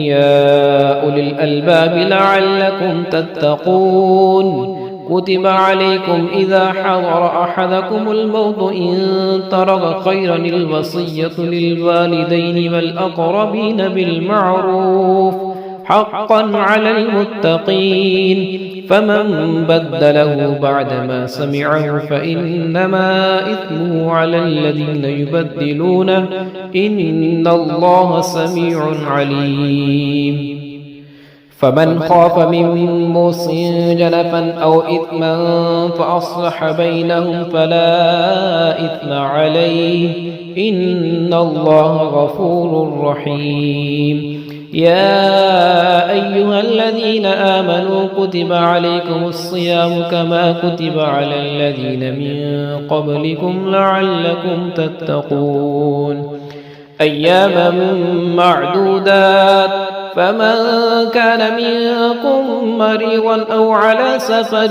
يا أولي الألباب لعلكم تتقون كتب عليكم إذا حضر أحدكم الموت إن ترك خيرا الوصية للوالدين والأقربين بالمعروف حقا على المتقين فمن بدله بعدما سمعه فإنما إثمه على الذين يبدلونه إن الله سميع عليم فمن خاف من موص جنفا أو إثما فأصلح بينهم فلا إثم عليه إن الله غفور رحيم يا أيها الذين آمنوا كتب عليكم الصيام كما كتب على الذين من قبلكم لعلكم تتقون أياما معدودات فمن كان منكم مريضا أو على سفر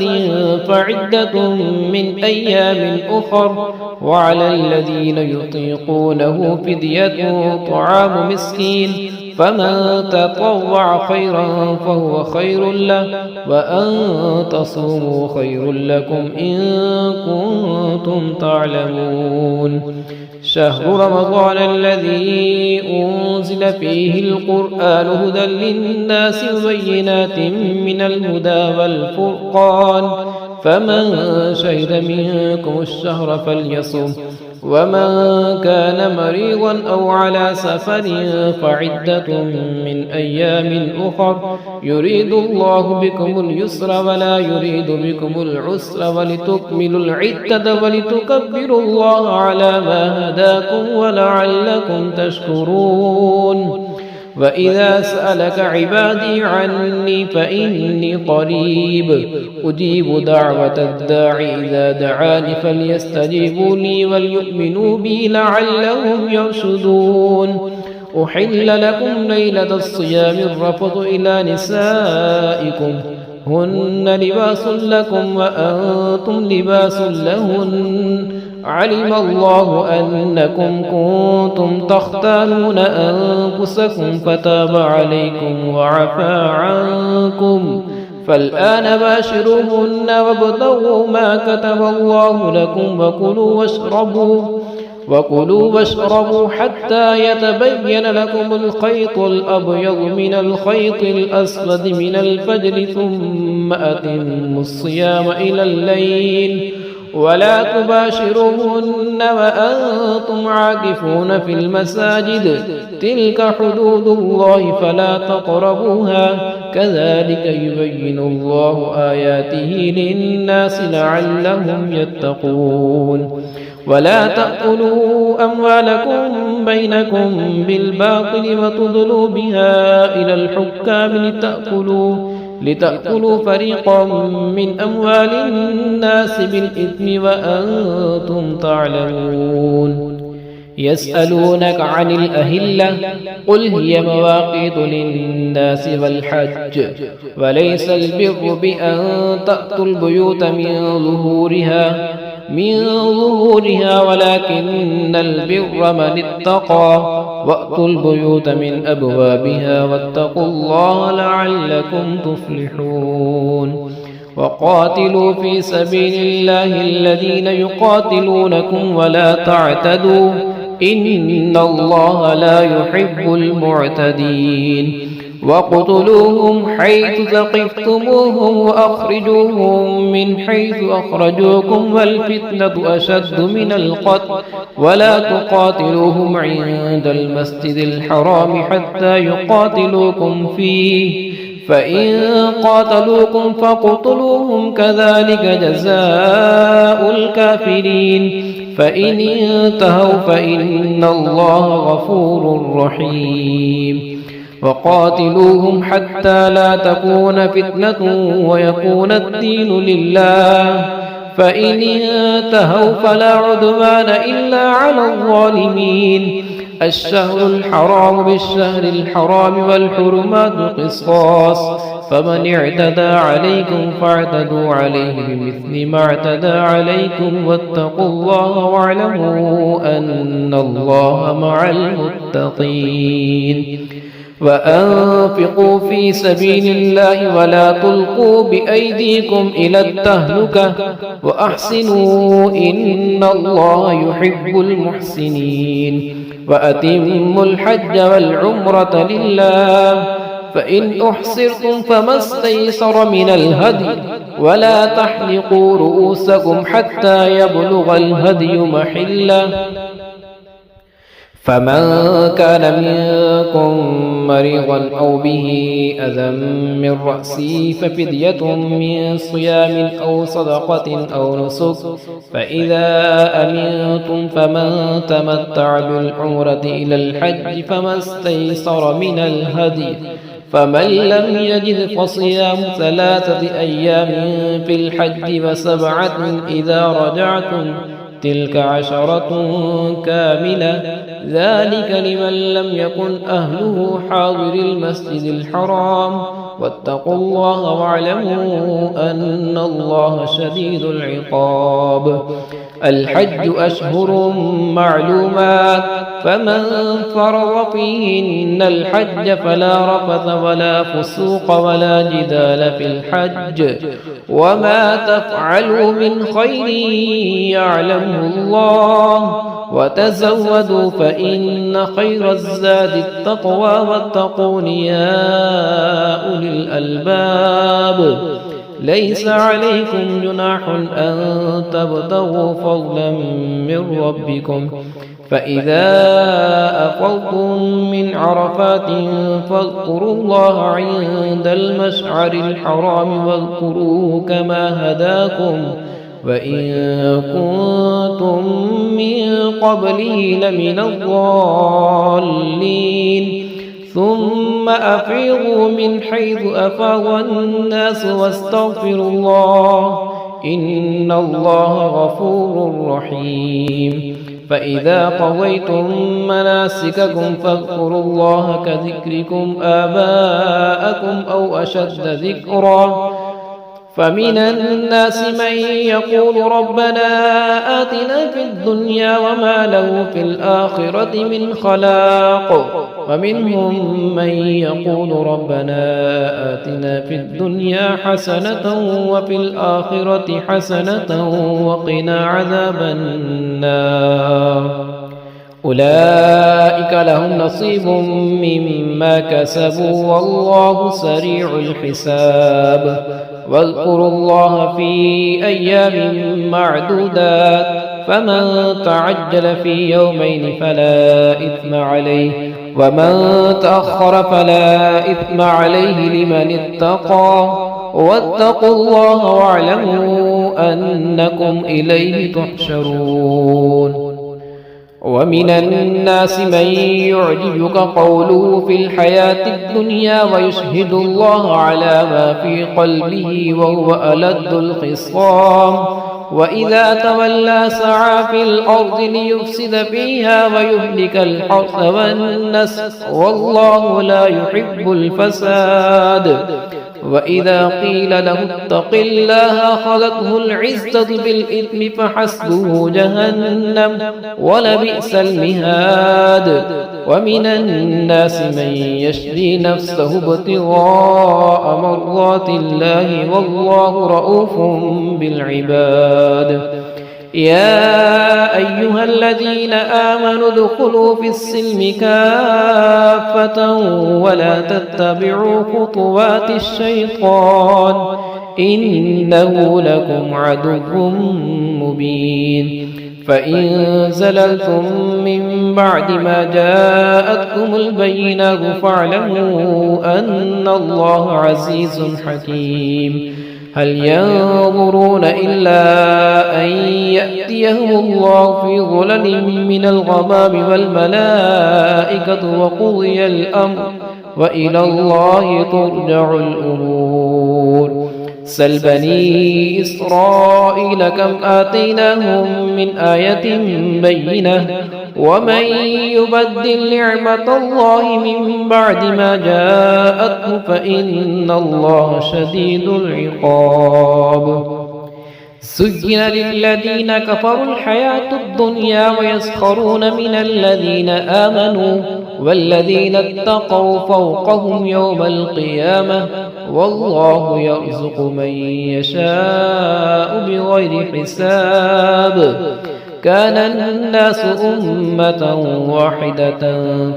فعدة من أيام أخر وعلى الذين يطيقونه فدية طعام مسكين فمن تطوع خيرا فهو خير له وأن تصوموا خير لكم إن كنتم تعلمون شهر رمضان الذي أنزل فيه القرآن هدى للناس وبينات من الهدى والفرقان فمن شهد منكم الشهر فليصم ومن كان مريضا أو على سفر فعدة من أيام أخر يريد الله بكم اليسر ولا يريد بكم العسر ولتكملوا العدة ولتكبروا الله على ما هداكم ولعلكم تشكرون وإذا سألك عبادي عني فإني قريب أجيب دعوة الداعي إذا دعاني فليستجيبوا لي وليؤمنوا بي لعلهم يرشدون أحل لكم ليلة الصيام الرفث إلى نسائكم هن لباس لكم وأنتم لباس لهن علم الله أنكم كنتم تختانون أنفسكم فتاب عليكم وعفى عنكم فالآن باشروهن وابتغوا ما كتب الله لكم وكلوا واشربوا حتى يتبين لكم الخيط الأبيض من الخيط الأسود من الفجر ثم أتموا الصيام إلى الليل ولا تباشروهن وأنتم عاكفون في المساجد تلك حدود الله فلا تقربوها كذلك يبين الله آياته للناس لعلهم يتقون ولا تأكلوا أموالكم بينكم بالباطل وتدلوا بها إلى الحكام لتأكلوا فريقا من أموال الناس بالإثم وأنتم تعلمون يسألونك عن الأهلة قل هي مواقيت للناس والحج وليس البر بأن تأتوا البيوت من ظهورها ولكن البر من اتقى وأتوا البيوت من أبوابها واتقوا الله لعلكم تفلحون وقاتلوا في سبيل الله الذين يقاتلونكم ولا تعتدوا إن الله لا يحب المعتدين وقتلوهم حيث ثقفتموهم وأخرجوهم من حيث أخرجوكم والفتنة أشد من القتل ولا تقاتلوهم عند المسجد الحرام حتى يقاتلوكم فيه فإن قاتلوكم فاقتلوهم كذلك جزاء الكافرين فإن انتهوا فإن الله غفور رحيم وقاتلوهم حتى لا تكون فتنة ويكون الدين لله فإن انتهوا فلا عدوان إلا على الظالمين الشهر الحرام بالشهر الحرام والحرمات قصاص فمن اعتدى عليكم فاعتدوا عليه بمثل ما اعتدى عليكم واتقوا الله واعلموا أن الله مع المتقين وأنفقوا في سبيل الله ولا تلقوا بأيديكم إلى التهلكة وأحسنوا إن الله يحب المحسنين وأتموا الحج والعمرة لله فإن أحصرتم فما استيسر من الهدي ولا تحلقوا رؤوسكم حتى يبلغ الهدي محله فمن كان منكم مريضا أو به أذى من رأسه ففدية من صيام أو صدقة أو نسك فإذا أمنتم فمن تمتع بالعمرة إلى الحج فما استيسر من الهدي فمن لم يجد فصيام 3 أيام في الحج و7 إذا رجعتم تلك 10 كاملة ذلك لمن لم يكن أهله حاضر المسجد الحرام واتقوا الله واعلموا أن الله شديد العقاب الحج أشهر معلومات فمن فرض فيهن الحج فلا رفث ولا فسوق ولا جدال في الحج وما تفعلوا من خير يعلمه الله وتزودوا فإن خير الزاد التقوى واتقون يا أولي الألباب ليس عليكم جناح أن تبتغوا فضلا من ربكم فإذا أفضتم من عرفات فاذكروا الله عند المشعر الحرام واذكروه كما هداكم وإن كنتم من قبله لمن الضالين ثم أفيضوا من حيث أفاض الناس واستغفروا الله إن الله غفور رحيم فإذا قضيتم مناسككم فاذكروا الله كذكركم آباءكم أو أشد ذكرا فمن الناس من يقول ربنا آتنا في الدنيا وما له في الآخرة من خلاق ومنهم من يقول ربنا آتنا في الدنيا حسنة وفي الآخرة حسنة وقنا عذاب النار أولئك لهم نصيب مما كسبوا والله سريع الحساب واذكروا الله في أيام معدودات فمن تعجل في يومين فلا إثم عليه ومن تأخر فلا إثم عليه لمن اتقى واتقوا الله واعلموا أنكم إليه تحشرون. ومن الناس من يعجبك قوله في الحياة الدنيا ويشهد الله على ما في قلبه وهو ألد الخصام وإذا تولى سعى في الأرض ليفسد فيها ويهلك الحرث والنسل والله لا يحب الفساد. وإذا قيل له اتق الله أخذته العزة بالإثم فحسبه جهنم ولبئس المهاد. ومن الناس من يشري نفسه ابتغاء مرضات الله والله رؤوف بالعباد. يا أيها الذين آمنوا ادخلوا في السلم كافة ولا تتبعوا خطوات الشيطان إنه لكم عدو مبين. فإن زللتم من بعد ما جاءتكم البينات فاعلموا أن الله عزيز حكيم. هل ينظرون إلا أن يأتيهم الله في ظلل من الغمام والملائكة وقضي الأمر وإلى الله ترجع الأمور. سل بني إسرائيل كم آتيناهم من آية بينة ومن يبدل نعمة الله من بعد ما جاءته فإن الله شديد العقاب. سجن للذين كفروا الحياة الدنيا ويسخرون من الذين آمنوا والذين اتقوا فوقهم يوم القيامة والله يرزق من يشاء بغير حساب. كان الناس أمة واحدة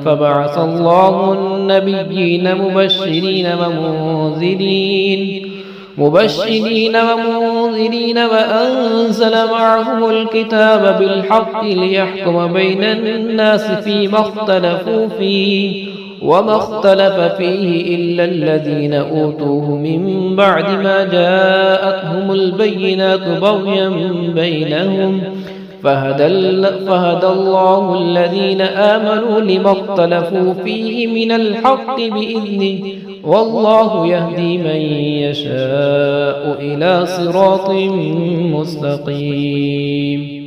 فبعث الله النبيين مبشرين ومنذرين وأنزل معهم الكتاب بالحق ليحكم بين الناس فيما اختلفوا فيه وما اختلف فيه إلا الذين أوتوه من بعد ما جاءتهم البينات بغيا بينهم فهدى الله الذين آمنوا لما اختلفوا فيه من الحق بإذنه والله يهدي من يشاء إلى صراط مستقيم.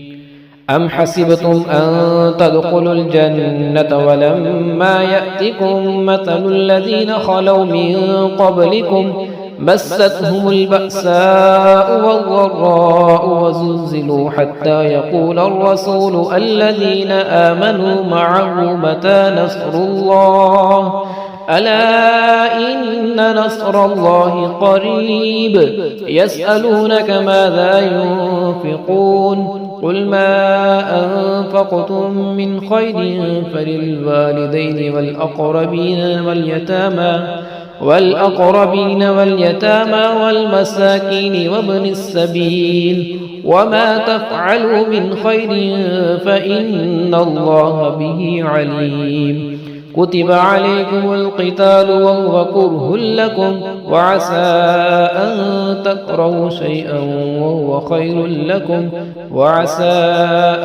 أم حسبتم أن تدخلوا الجنة ولما يأتكم مثل الذين خلوا من قبلكم مستهم البأساء والضراء وزلزلوا حتى يقول الرسول الذين آمنوا معه متى نصر الله ألا إن نصر الله قريب. يسألونك ماذا ينفقون قل ما أنفقتم من خير فللوالدين والأقربين واليتامى والمساكين وابن السبيل وما تفعلوا من خير فإن الله به عليم. كتب عليكم القتال وهو كره لكم وعسى أن تكرهوا شيئا وهو خير لكم وعسى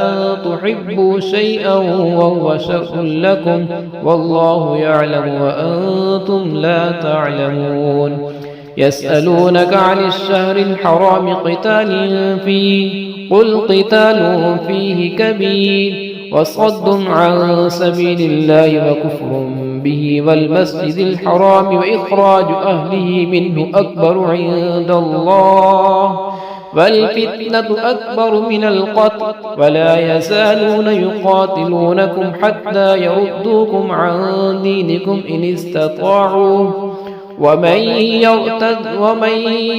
أن تحبوا شيئا وهو شر لكم والله يعلم وأنتم لا تعلمون. يسألونك عن الشهر الحرام قتال فيه قل قتال فيه كبير وصد عن سبيل الله وكفر به والمسجد الحرام وإخراج أهله منه أكبر عند الله والفتنة أكبر من القتل ولا يزالون يقاتلونكم حتى يردوكم عن دينكم إن استطاعوا ومن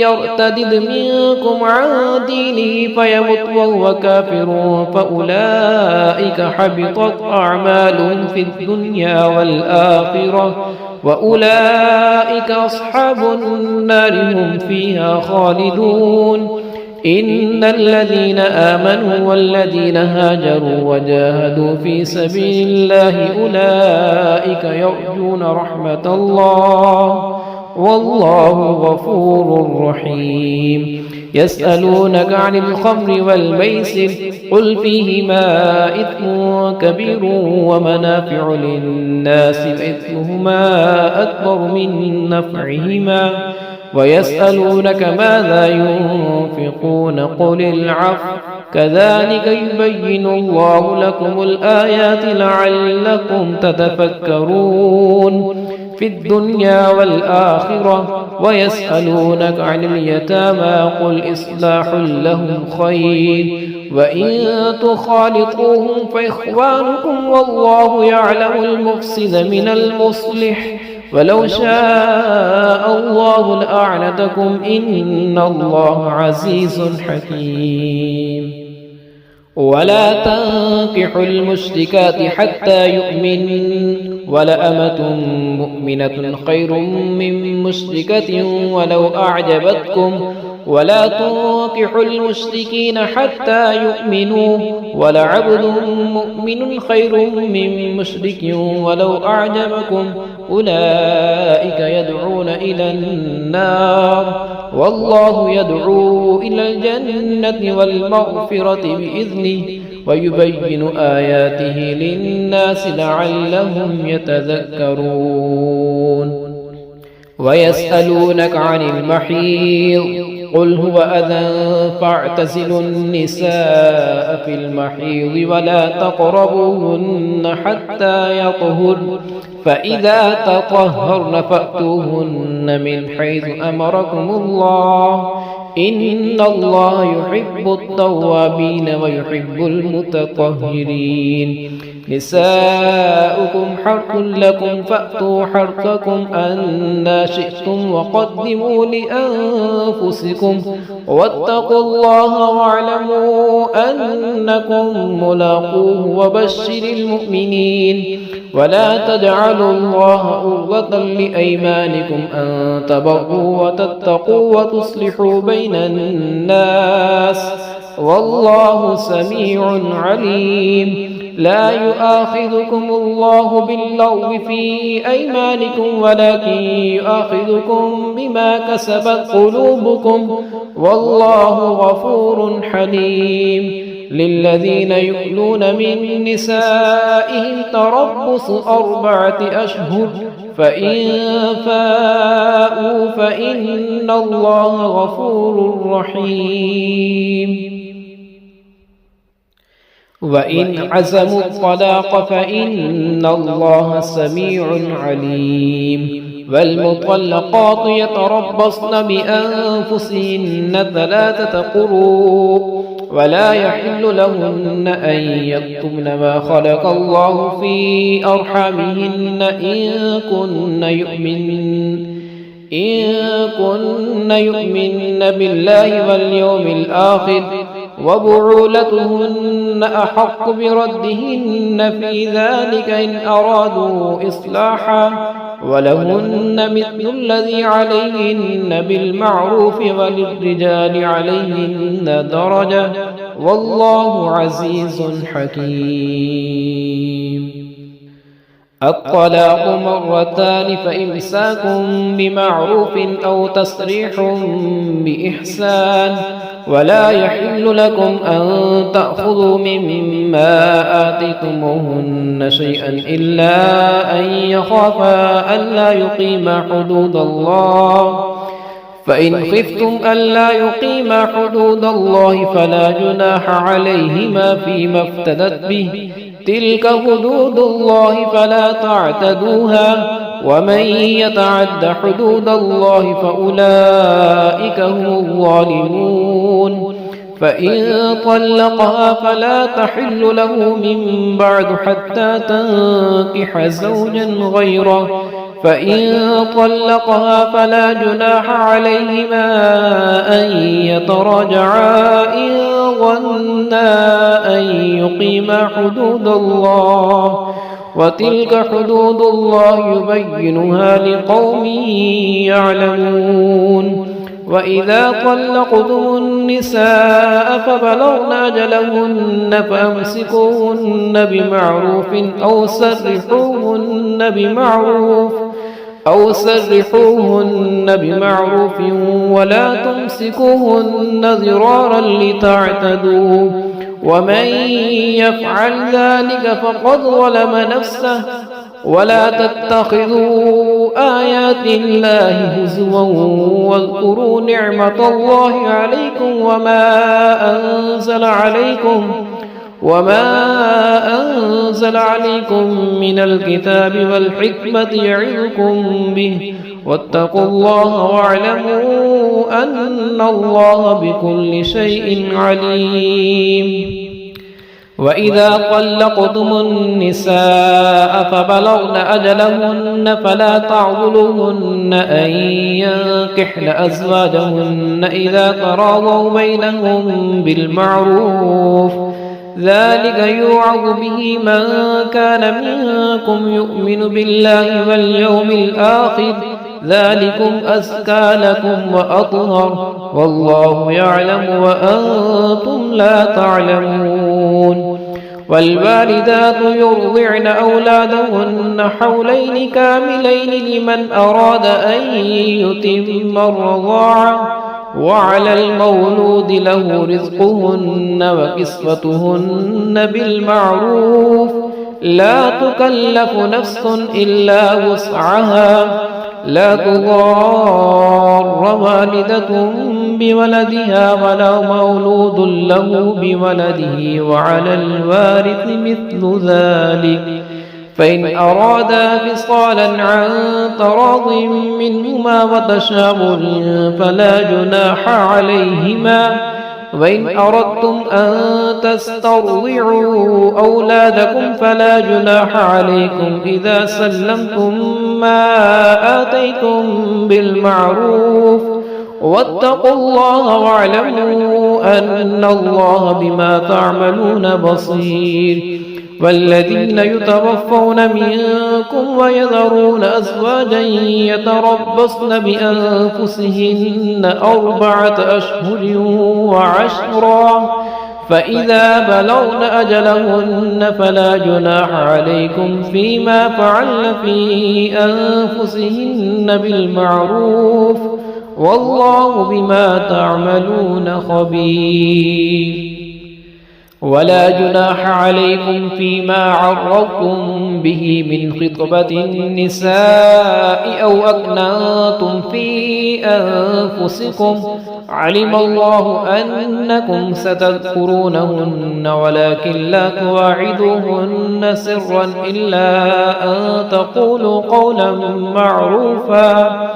يرتد منكم عن دينه فيمت وهو كافر فأولئك حبطت أعمالهم في الدنيا والآخرة وأولئك أصحاب النار هم فيها خالدون. إن الذين آمنوا والذين هاجروا وجاهدوا في سبيل الله أولئك يرجون رحمة الله والله غفور رحيم. يسألونك عن الخمر والميسر قل فيهما إثم كبير ومنافع للناس وإثمهما أكبر من نفعهما ويسألونك ماذا ينفقون قل العفو كذلك يبين الله لكم الآيات لعلكم تتفكرون في الدنيا والآخرة. ويسألونك عن اليتامى قل إصلاح لهم خير وإن تخالطوهم فإخوانكم والله يعلم المفسد من المصلح ولو شاء الله لأعنتكم إن الله عزيز حكيم. ولا تنكحوا المشركات حتى يؤمنوا ولأمة مؤمنة خير من مشركة ولو أعجبتكم ولا تنكحوا المشركين حتى يؤمنوا ولعبد مؤمن خير من مشرك ولو أعجبكم أولئك يدعون إلى النار والله يدعو إلى الجنة والمغفرة بإذنه ويبين آياته للناس لعلهم يتذكرون. ويسألونك عن المحيض قل هو أذى فاعتزلوا النساء في المحيض ولا تقربوهن حتى يطهرن فإذا تطهرن فأتوهن من حيث أمركم الله إن الله يحب التوابين ويحب المتطهرين. نساؤكم حرث لكم فأتوا حرثكم أنى شئتم وقدموا لأنفسكم واتقوا الله واعلموا أنكم ملاقوه وبشر المؤمنين. ولا تجعلوا الله عرضة لأيمانكم أن تبروا وتتقوا وتصلحوا بين الناس والله سميع عليم. لا يؤاخذكم الله باللغو في أيمانكم ولكن يؤاخذكم بما كسبت قلوبكم والله غفور حليم. للذين يؤلون من نسائهم تربص 4 أشهر فإن فاءوا فإن الله غفور رحيم. وإن عزموا الطلاق فإن الله سميع عليم. والمطلقات يتربصن بأنفسهن 3 قروء ولا يحل لهن أن يكتمن ما خلق الله في أرحامهن إن كن يؤمن بالله واليوم الآخر وبعولتهن أحق بردهن في ذلك إن أرادوا إصلاحا ولهن مثل الذي عليهن بالمعروف وللرجال عليهن درجة والله عزيز حكيم. الطلاق 2 فإمساك بمعروف أو تسريح بإحسان ولا يحل لكم أن تأخذوا مما آتيتموهن شيئا إلا أن يخافا ألا يقيما حدود الله فإن خفتم ألا يقيما حدود الله فلا جناح عليهما فيما افتدت به تلك حدود الله فلا تعتدوها ومن يتعد حدود الله فأولئك هم الظالمون. فإن طلقها فلا تحل له من بعد حتى تنكح زوجا غيره فإن طلقها فلا جناح عليهما أن يتراجعا إن ظنا أن يقيما حدود الله، وتلك حدود الله يبينها لقوم يعلمون. وإذا طلقتم النساء فبلغن أجلهن فأمسكوهن بمعروف أو سرحوهن بمعروف ولا تمسكوهن ضرارا لتعتدوا، ومن يفعل ذلك فقد ظلم نفسه. ولا تتخذوا آيات الله هزوا واذكروا نعمة الله عليكم وما أنزل عليكم من الكتاب والحكمة يعظكم به، واتقوا الله واعلموا أن الله بكل شيء عليم. وإذا طلقتم النساء فبلغن أجلهن فلا تعضلوهن أن ينكحن أزواجهن إذا تراضوا بينهم بالمعروف، ذلك يوعظ به من كان منكم يؤمن بالله واليوم الآخر، ذلكم أزكى لكم وأطهر، والله يعلم وأنتم لا تعلمون. والوالدات يرضعن أولادهن حولين كاملين لمن أراد أن يتم الرضاعة، وعلى المولود له رزقهن وكسوتهن بالمعروف، لا تكلف نفس إلا وسعها، لا تضار والدة بولدها ولا مولود له بولده، وعلى الوارث مثل ذلك. فإن أرادا فصالا عن تراض منهما وتشاور فلا جناح عليهما. وإن أردتم أن تسترضعوا أولادكم فلا جناح عليكم إذا سلمتم ما آتيتم بالمعروف، واتقوا الله واعلموا أن الله بما تعملون بصير. والذين يتوفون منكم ويذرون أزواجا يتربصن بأنفسهن 4 أشهر وعشرا، فإذا بلغن أجلهن فلا جناح عليكم فيما فعلن في أنفسهن بالمعروف، والله بما تعملون خبير. ولا جناح عليكم فيما عرضتم به من خطبة النساء أو أكننتم في أنفسكم، علم الله أنكم ستذكرونهن ولكن لا تواعدوهن سرا إلا أن تقولوا قولا معروفا،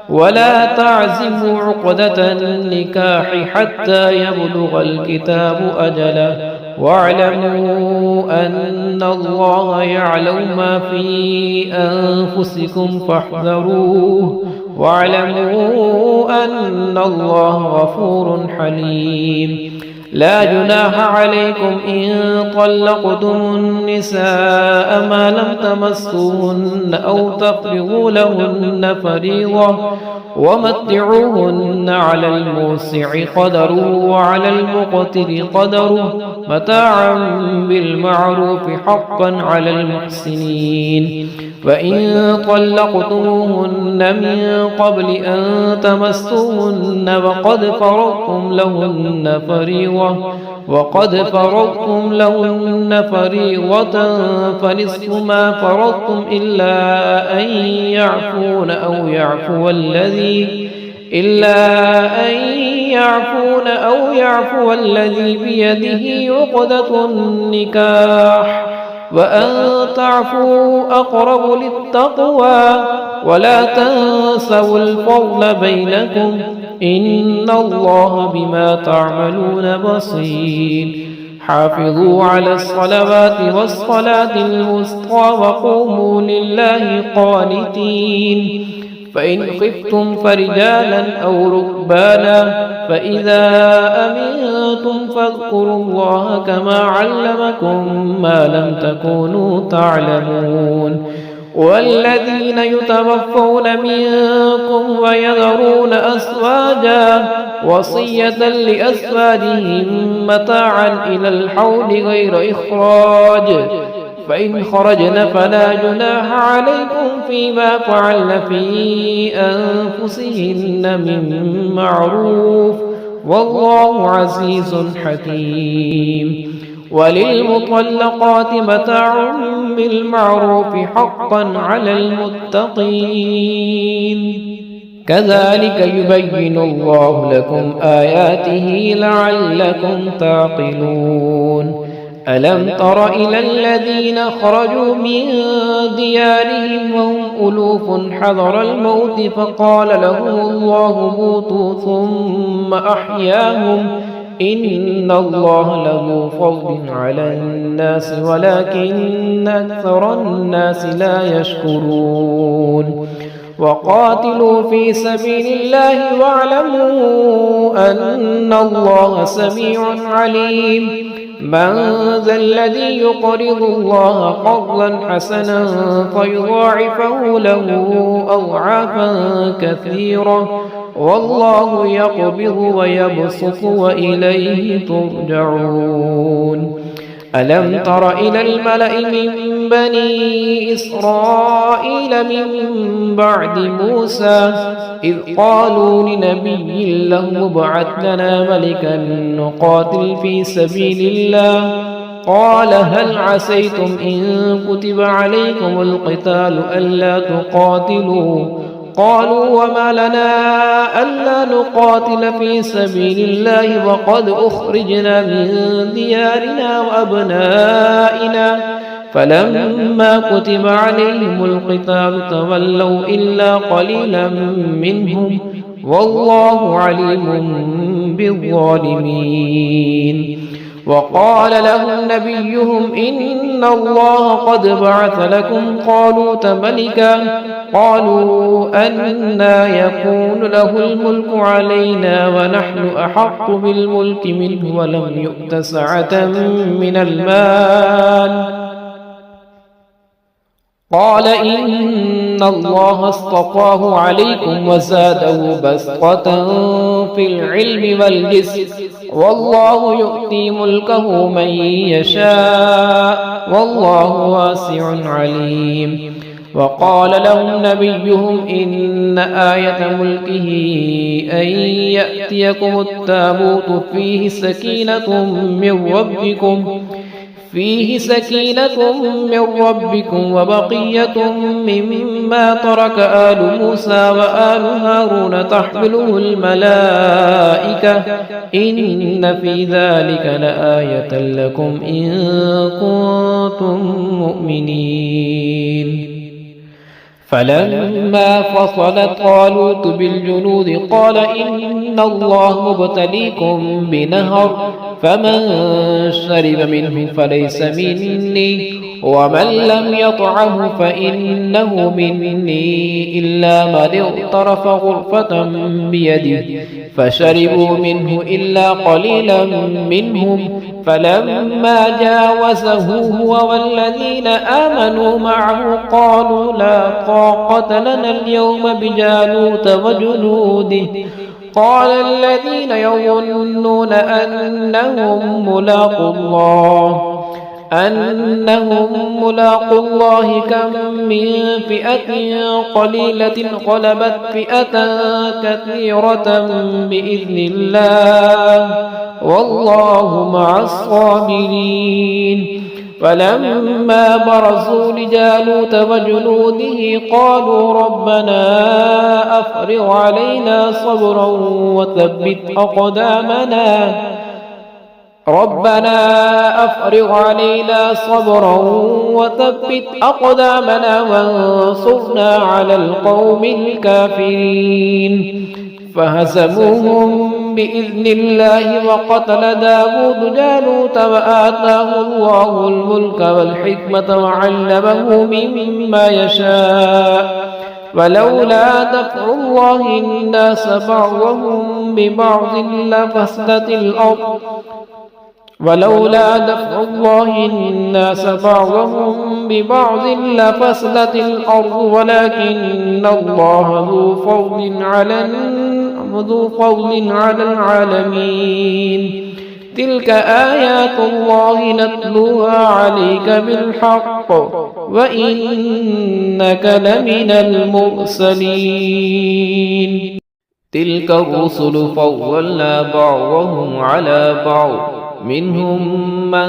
ولا تعزموا عقدة النكاح حتى يبلغ الكتاب أجله، واعلموا أن الله يعلم ما في أنفسكم فاحذروه، واعلموا أن الله غفور حليم. لا جناح عليكم إن طلقتم النساء ما لم تمسوهن أو تفرضوا لهن فريضة، ومتعوهن على الموسع قدره وعلى المقتر قدره متاعا بالمعروف حقا على المحسنين. وإن طلقتموهن من قبل أن تمسوهن وقد فرضتم لهن فريضة فنصف ما فرضتم إلا أن يعفون أو يعفو الذي بيده عقدة النكاح، وأن تعفوا أقرب للتقوى، ولا تنسوا الفضل بينكم، إن الله بما تعملون بصير. حافظوا على الصلوات والصلاة الوسطى وقوموا لله قانتين. فإن خفتم فرجالا أو ركبانا فإذا أمنتم فاذكروا الله كما علمكم ما لم تكونوا تعلمون. والذين يتوفون منكم ويذرون أزواجا وصية لأزواجهم متاعا إلى الحول غير إخراج، فإن خرجن فلا جناح عليكم فيما فعلن في أنفسهن من معروف، والله عزيز حكيم. وللمطلقات متاع بالمعروف حقا على المتقين. كذلك يبين الله لكم آياته لعلكم تعقلون. ألم تر إلى الذين خرجوا من ديارهم وهم ألوف حذر الموت فقال لهم الله موتوا ثم أحياهم إن الله لذو فضل على الناس ولكن أكثر الناس لا يشكرون. وقاتلوا في سبيل الله واعلموا أن الله سميع عليم. من ذا الذي يقرض الله قرضا حسنا فيضاعفه له أضعافا كثيرة والله يقبض ويبسط وإليه ترجعون. ألم تر إلى الملأ من بني إسرائيل من بعد موسى إذ قالوا لنبي له ابعث لنا ملكا نقاتل في سبيل الله قال هل عسيتم إن كتب عليكم القتال ألا تقاتلوا قالوا وما لنا ألا نقاتل في سبيل الله وقد أخرجنا من ديارنا وأبنائنا فلما كتب عليهم القتال تولوا إلا قليلا منهم والله عليم بالظالمين. وقال لهم نبيهم إن الله قد بعث لكم طالوت ملكا قالوا أنى يكون له الملك علينا ونحن أحق بالملك منه ولم يؤت سعة من المال قال إن الله اصطفاه عليكم وزاده بسطة في العلم والجسم والله يؤتي ملكه من يشاء والله واسع عليم. وقال لهم نبيهم إن آية ملكه أن يأتيكم التابوت فيه سكينة من ربكم وبقية مما ترك آل موسى وآل هارون تحمله الملائكة إن في ذلك لآية لكم إن كنتم مؤمنين. فلما فصل طالوت بالجنود قال إن الله مبتليكم بنهر فمن شرب منه فليس مني ومن لم يطعمه فإنه مني إلا من اغترف غرفة بيده فشربوا منه إلا قليلا منهم فلما جاوزه هو والذين آمنوا معه قالوا لا طاقة لنا اليوم بجالوت وجنوده قال الذين يظنون أنهم ملاقوا الله كم من فئة قليلة غلبت فئة كثيرة بإذن الله والله مع الصابرين. فلما برزوا لجالوت وجنوده قالوا ربنا أفرغ علينا صبرا وثبت أقدامنا وانصرنا على القوم الكافرين. فهزموهم بإذن الله وقتل داود جالوت وآتاه الله الملك والحكمة وعلمه مما يشاء ولولا دفع الله الناس بعضهم ببعض لفسدت الأرض ولولا دفع الله الناس بعضهم ببعض لفسدت الأرض ولكن الله ذو فضل على العالمين تلك آيات الله نتلوها عليك بالحق وإنك لمن المرسلين تلك الرسل فضلنا بعضهم على بعض منهم من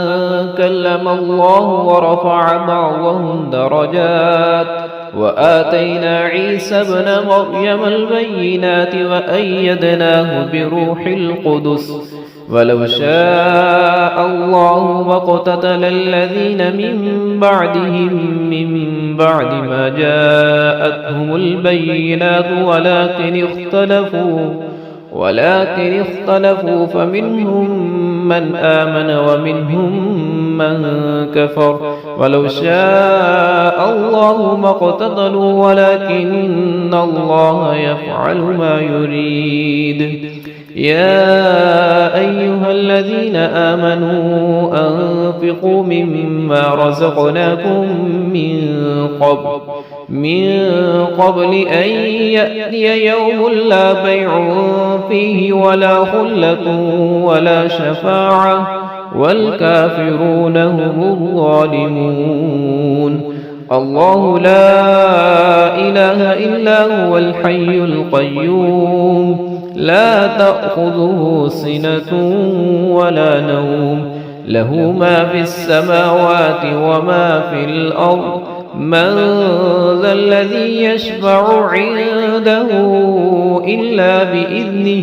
كلم الله ورفع بعضهم درجات وآتينا عيسى ابن مريم البينات وأيدناه بروح القدس ولو شاء الله ما اقتتل الذين من بعدهم من بعد ما جاءتهم البينات ولكن اختلفوا فمنهم من آمن ومنهم من كفر ولو شاء الله ما اقتتلوا ولكن الله يفعل ما يريد يا أيها الذين آمنوا أنفقوا مما رزقناكم من قبل أن يأتي يوم لا بيع فيه ولا خلة ولا شفاعة والكافرون هم الظالمون الله لا إله إلا هو الحي القيوم لا تأخذه سنة ولا نوم له ما في السماوات وما في الأرض من ذا الذي يشفع عنده إلا بإذنه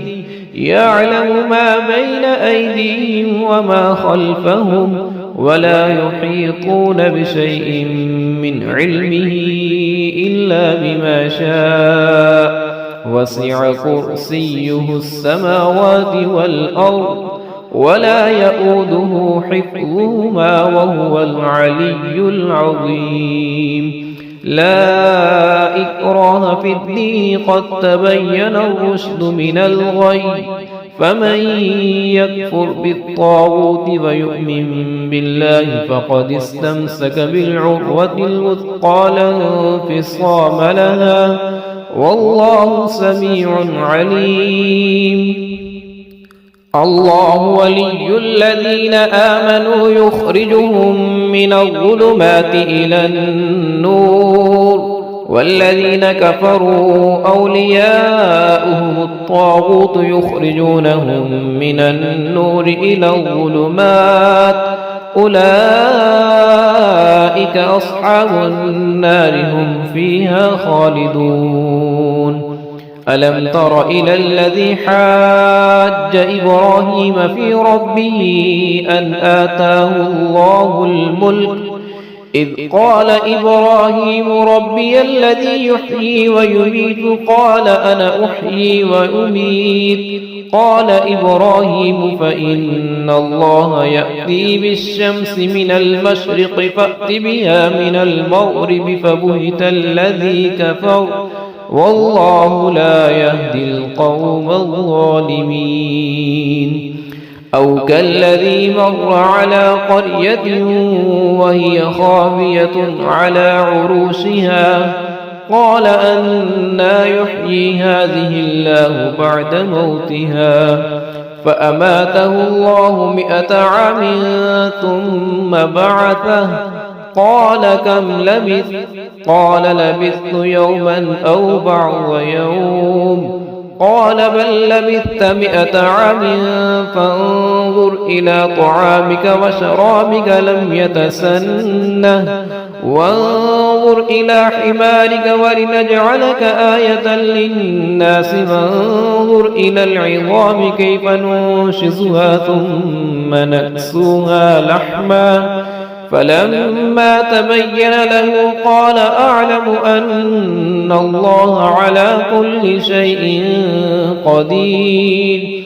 يعلم ما بين أيديهم وما خلفهم ولا يحيطون بشيء من علمه إلا بما شاء وسع كرسيه السماوات والأرض ولا يؤوده حفظهما وهو العلي العظيم لا إكراه في الدين قد تبين الرشد من الغي فمن يكفر بالطاغوت ويؤمن بالله فقد استمسك بالعروة الوثقى لا انفصام لها والله سميع عليم الله ولي الذين آمنوا يخرجهم من الظلمات إلى النور والذين كفروا أولياؤهم الطاغوت يخرجونهم من النور إلى الظلمات أولئك أصحاب النار هم فيها خالدون ألم تر إلى الذي حاج إبراهيم في ربه أن آتاه الله الملك إذ قال إبراهيم ربي الذي يحيي ويميت قال أنا أحيي وأميت قال إبراهيم فإن الله يأتي بالشمس من المشرق فأت بها من المغرب فبهت الذي كفر والله لا يهدي القوم الظالمين أو كالذي مر على قرية وهي خاوية على عروشها قال أنى يحيي هذه الله بعد موتها فأماته الله 100 عام ثم بعثه قال كم لبثت قال لبثت يوما أو بعض يوم قال بل لبثت 100 عام فانظر إلى طعامك وشرابك لم يتسنه وانظر إلى حمارك ولنجعلك آية للناس وانظر إلى العظام كيف ننشزها ثم نكسوها لحما فلما تبين له قال أعلم أن الله على كل شيء قدير.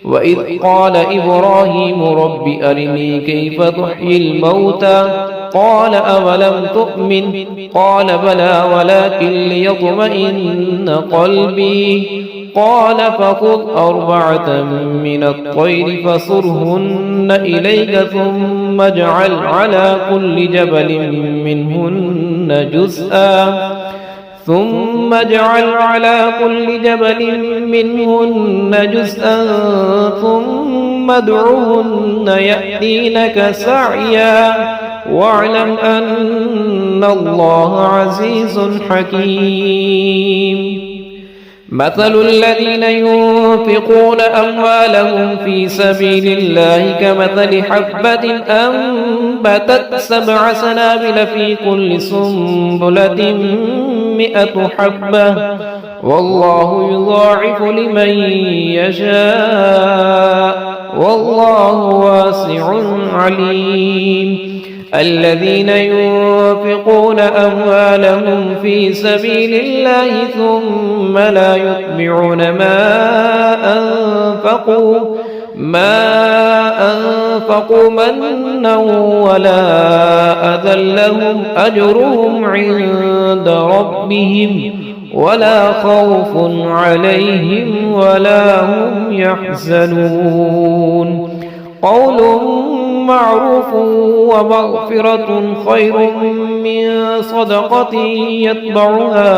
وإذ قال إبراهيم رب أرني كيف تحيي الموتى قال أولم تؤمن قال بلى ولكن ليطمئن قلبي قال فخذ 4 من الطير فصرهن إليك ثم اجعل على كل جبل منهن جزءا ثم ادعهن يأتينك سعيا واعلم أن الله عزيز حكيم. مثل الذين ينفقون أموالهم في سبيل الله كمثل حبة أنبتت 7 سنابل في كل سنبلة 100 حبة والله يضاعف لمن يشاء والله واسع عليم. الذين ينفقون أموالهم في سبيل الله ثم لا يتبعون ما أنفقوا منا ولا أذى لهم أجرهم عند ربهم ولا خوف عليهم ولا هم يحزنون. قول معروف ومغفرة خير من صدقة يتبعها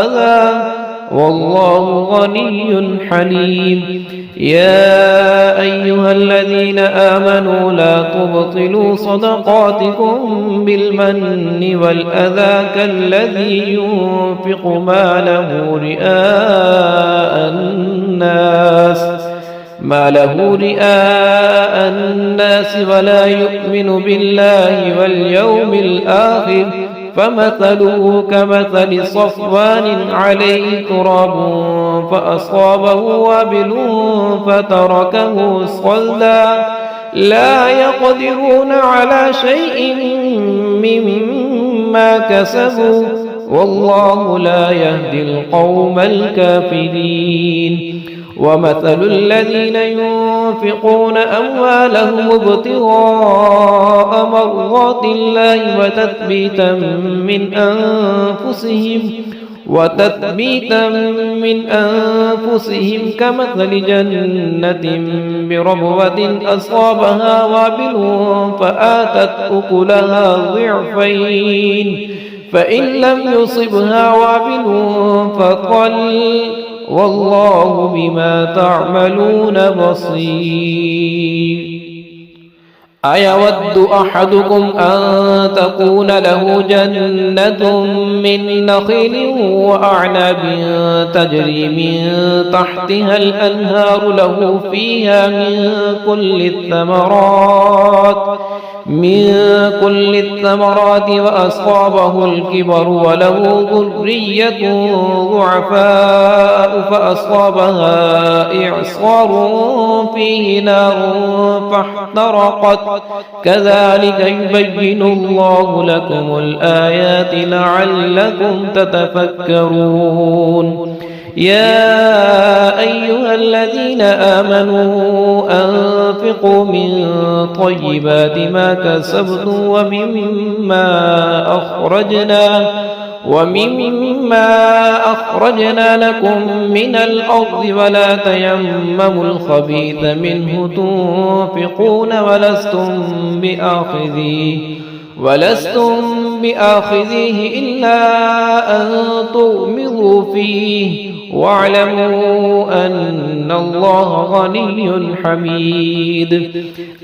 أذى والله غني حليم. يا أيها الذين آمنوا لا تبطلوا صدقاتكم بالمن والأذى كالذي ينفق ماله رئاء الناس ولا يؤمن بالله واليوم الآخر فمثله كمثل صفوان عليه تراب فأصابه وابل فتركه صلدا لا يقدرون على شيء مما كسبوا والله لا يهدي القوم الكافرين. ومثل الذين ينفقون أموالهم ابتغاء مرضات الله وتثبيتا من أنفسهم كمثل جنة بربوة أصابها وابل فآتت أكلها ضعفين فإن لم يصبها وابل فطل والله بما تعملون بصير. أيود أحدكم أن تكون له جنة من نخيل وأعناب تجري من تحتها الأنهار له فيها من كل الثمرات وأصابه الكبر وله ذرية ضعفاء فأصابها إعصار فيه نار فاحترقت كذلك يبين الله لكم الآيات لعلكم تتفكرون. يا أيها الذين آمنوا أنفقوا من طيبات ما كسبتم ومما أخرجنا لكم من الأرض ولا تيمموا الخبيث منه تنفقون ولستم بآخذيه إلا أن تغمضوا فيه واعلموا أن الله غني حميد.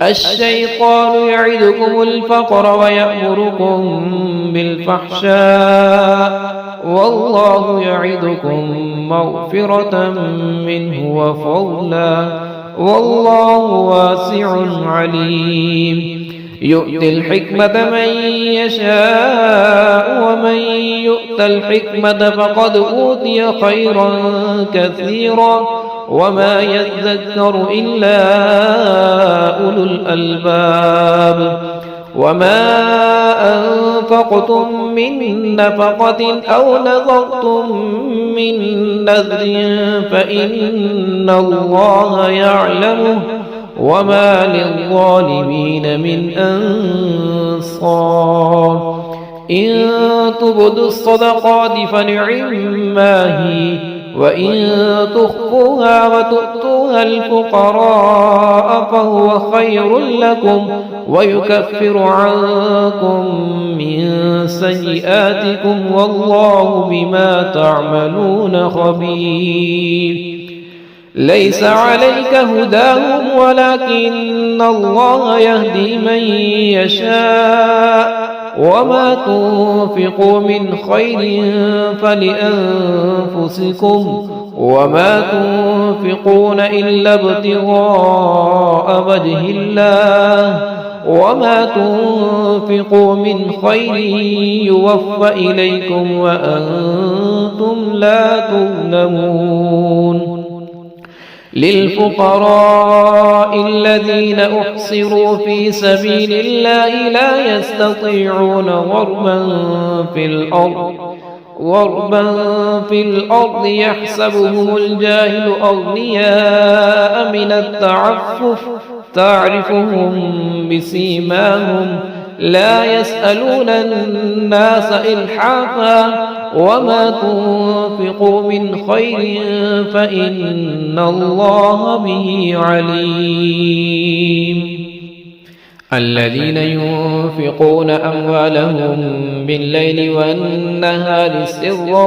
الشيطان يعدكم الفقر ويأمركم بالفحشاء والله يعدكم مغفرة منه وفضلا والله واسع عليم. يؤتي الحكمة من يشاء ومن يؤت الحكمة فقد أوتي خيرا كثيرا وما يذكر إلا أولو الألباب. وما أنفقتم من نفقة أو نذرتم من نذر فإن الله يعلمه وما للظالمين من أنصار إن تبدوا الصدقات فنعما هي وإن تخفوها وتؤتوها الفقراء فهو خير لكم ويكفر عنكم من سيئاتكم والله بما تعملون خبير ليس عليك هداهم ولكن الله يهدي من يشاء وما تنفقوا من خير فلأنفسكم وما تنفقون إلا ابتغاء وجه الله وما تنفقوا من خير يوفى إليكم وأنتم لا تظلمون للفقراء الذين أحصروا في سبيل الله لا يستطيعون ضربا في الأرض يحسبهم الجاهل أغنياء من التعفف تعرفهم بسيماهم لا يسألون الناس إلحافا وما تنفقوا من خير فإن الله به عليم الذين ينفقون أموالهم بالليل والنهار سرا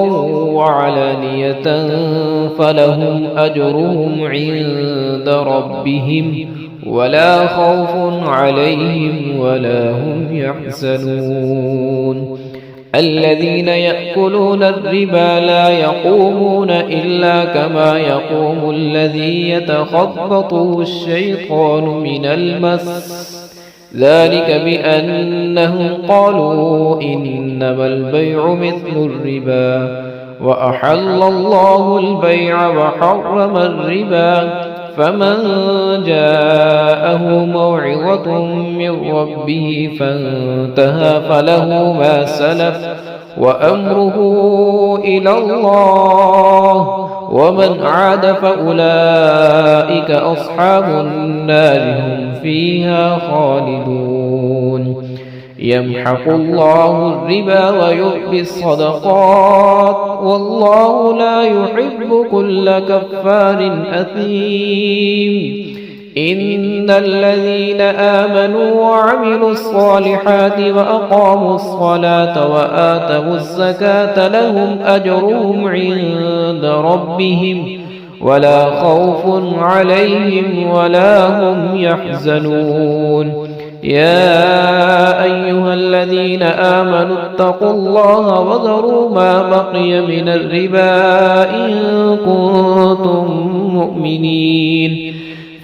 وعلانية فلهم أجرهم عند ربهم ولا خوف عليهم ولا هم يحزنون الذين يأكلون الربا لا يقومون إلا كما يقوم الذي يتخبطه الشيطان من المس ذلك بأنهم قالوا إنما البيع مثل الربا وأحل الله البيع وحرم الربا فمن جاءه موعظة من ربه فانتهى فله ما سلف وأمره إلى الله ومن عاد فأولئك أصحاب النار هم فيها خالدون يمحق الله الربا ويؤتي الصدقات والله لا يحب كل كفار أثيم إن الذين آمنوا وعملوا الصالحات وأقاموا الصلاة وآتوا الزكاة لهم أجرهم عند ربهم ولا خوف عليهم ولا هم يحزنون يا أيها الذين آمنوا اتقوا الله وذروا ما بقي من الربا إن كنتم مؤمنين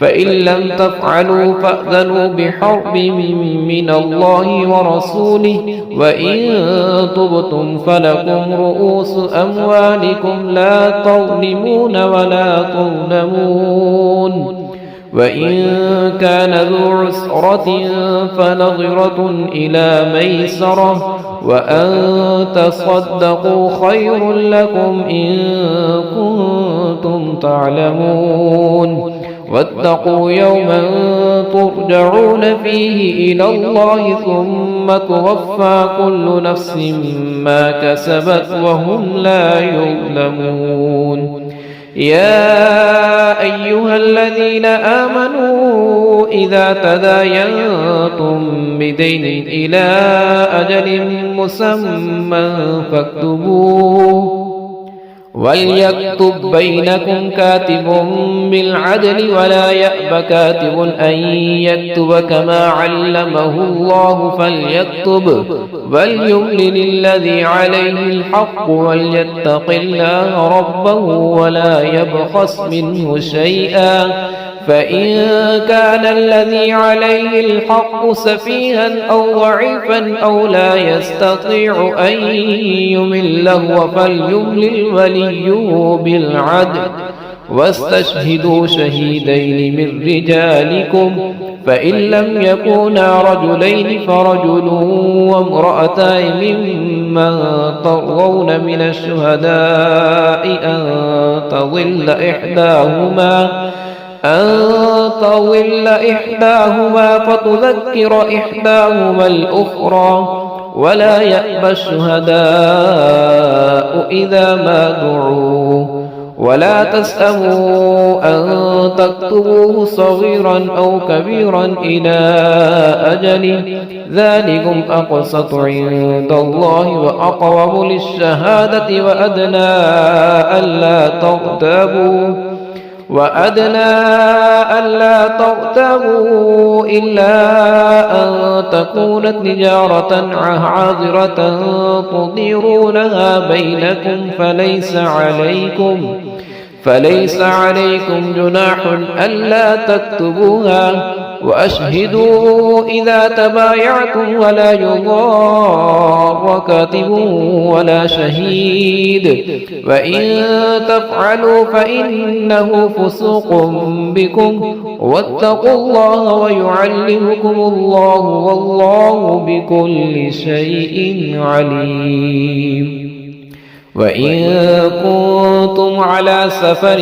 فإن لم تفعلوا فأذنوا بحرب من الله ورسوله وإن تبتم فلكم رؤوس أموالكم لا تظلمون ولا تظلمون وإن كان ذو عسرة فنظرة إلى ميسرة وأن تصدقوا خير لكم إن كنتم تعلمون واتقوا يوما ترجعون فيه إلى الله ثم توفى كل نفس ما كسبت وهم لا يظلمون يا أيها الذين آمنوا إذا تداينتم بدين إلى أجل مسمى فاكتبوه وليكتب بينكم كاتب بالعدل ولا يأب كاتب أن يكتب كما علمه الله فليكتب وليملل الذي عليه الحق وليتق الله ربه ولا يبخس منه شيئا فإن كان الذي عليه الحق سفيها أو ضعيفا أو لا يستطيع أن يمل هو فليملل وليه بالعدل واستشهدوا شهيدين من رجالكم فإن لم يكونا رجلين فرجل وامرأتان ممن ترضون من الشهداء أن تضل إحداهما فتذكر إحداهما الأخرى ولا يأبى الشهداء إذا ما دعوا ولا تسأموا أن تكتبوه صغيرا أو كبيرا إلى أجله ذلكم أقسط عند الله وأقرب للشهادة وأدنى ألا ترتابوا إلا أن تكون تجارة عاذرة تديرونها بينكم فليس عليكم جناح ألا تكتبوها وأشهدوا إذا تبايعتم ولا يضار كاتب ولا شهيد وإن تفعلوا فإنه فسوق بكم واتقوا الله ويعلمكم الله والله بكل شيء عليم. وإن كنتم على سفر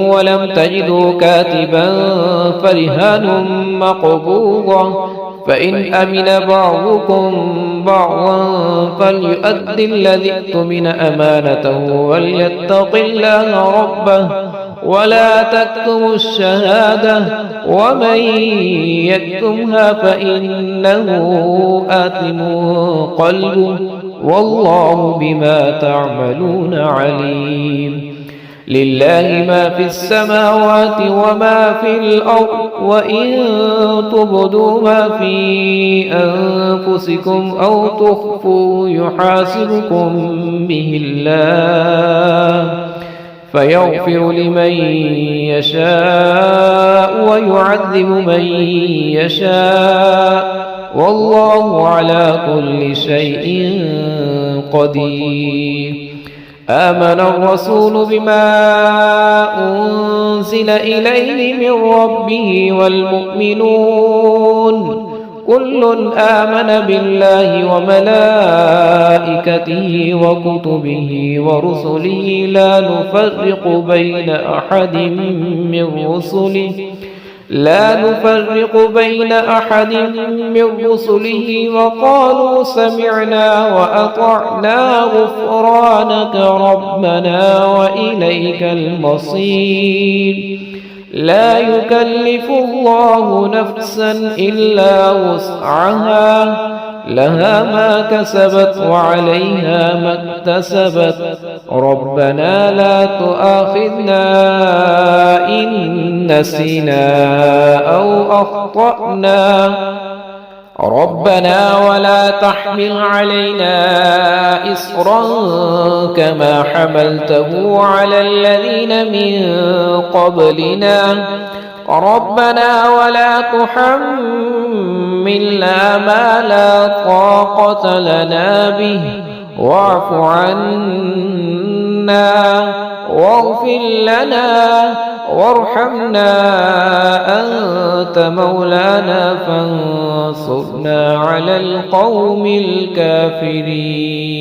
ولم تجدوا كاتبا فرهان مقبوضة فإن أمن بعضكم بعضا فليؤد الذي اؤتمن أمانته وليتق الله ربه ولا تكتموا الشهادة ومن يكتمها فإنه آثم قلبه والله بما تعملون عليم. لله ما في السماوات وما في الأرض وإن تبدوا ما في أنفسكم أو تخفوا يحاسبكم به الله فيغفر لمن يشاء ويعذب من يشاء والله على كل شيء قدير. آمن الرسول بما أنزل إليه من ربه والمؤمنون كل آمن بالله وملائكته وكتبه ورسله لا نفرق بين أحد من رسله وقالوا سمعنا وأطعنا غفرانك ربنا وإليك المصير. لا يكلف الله نفسا إلا وسعها لها ما كسبت وعليها ما اكتسبت ربنا لا تؤاخذنا إن نسينا أو أخطأنا ربنا ولا تحمل علينا إصرا كما حملته على الذين من قبلنا ربنا ولا تحملنا ما لا طاقة لنا به واعف عنا واغفر لنا وارحمنا أنت مولانا فانصرنا على القوم الكافرين.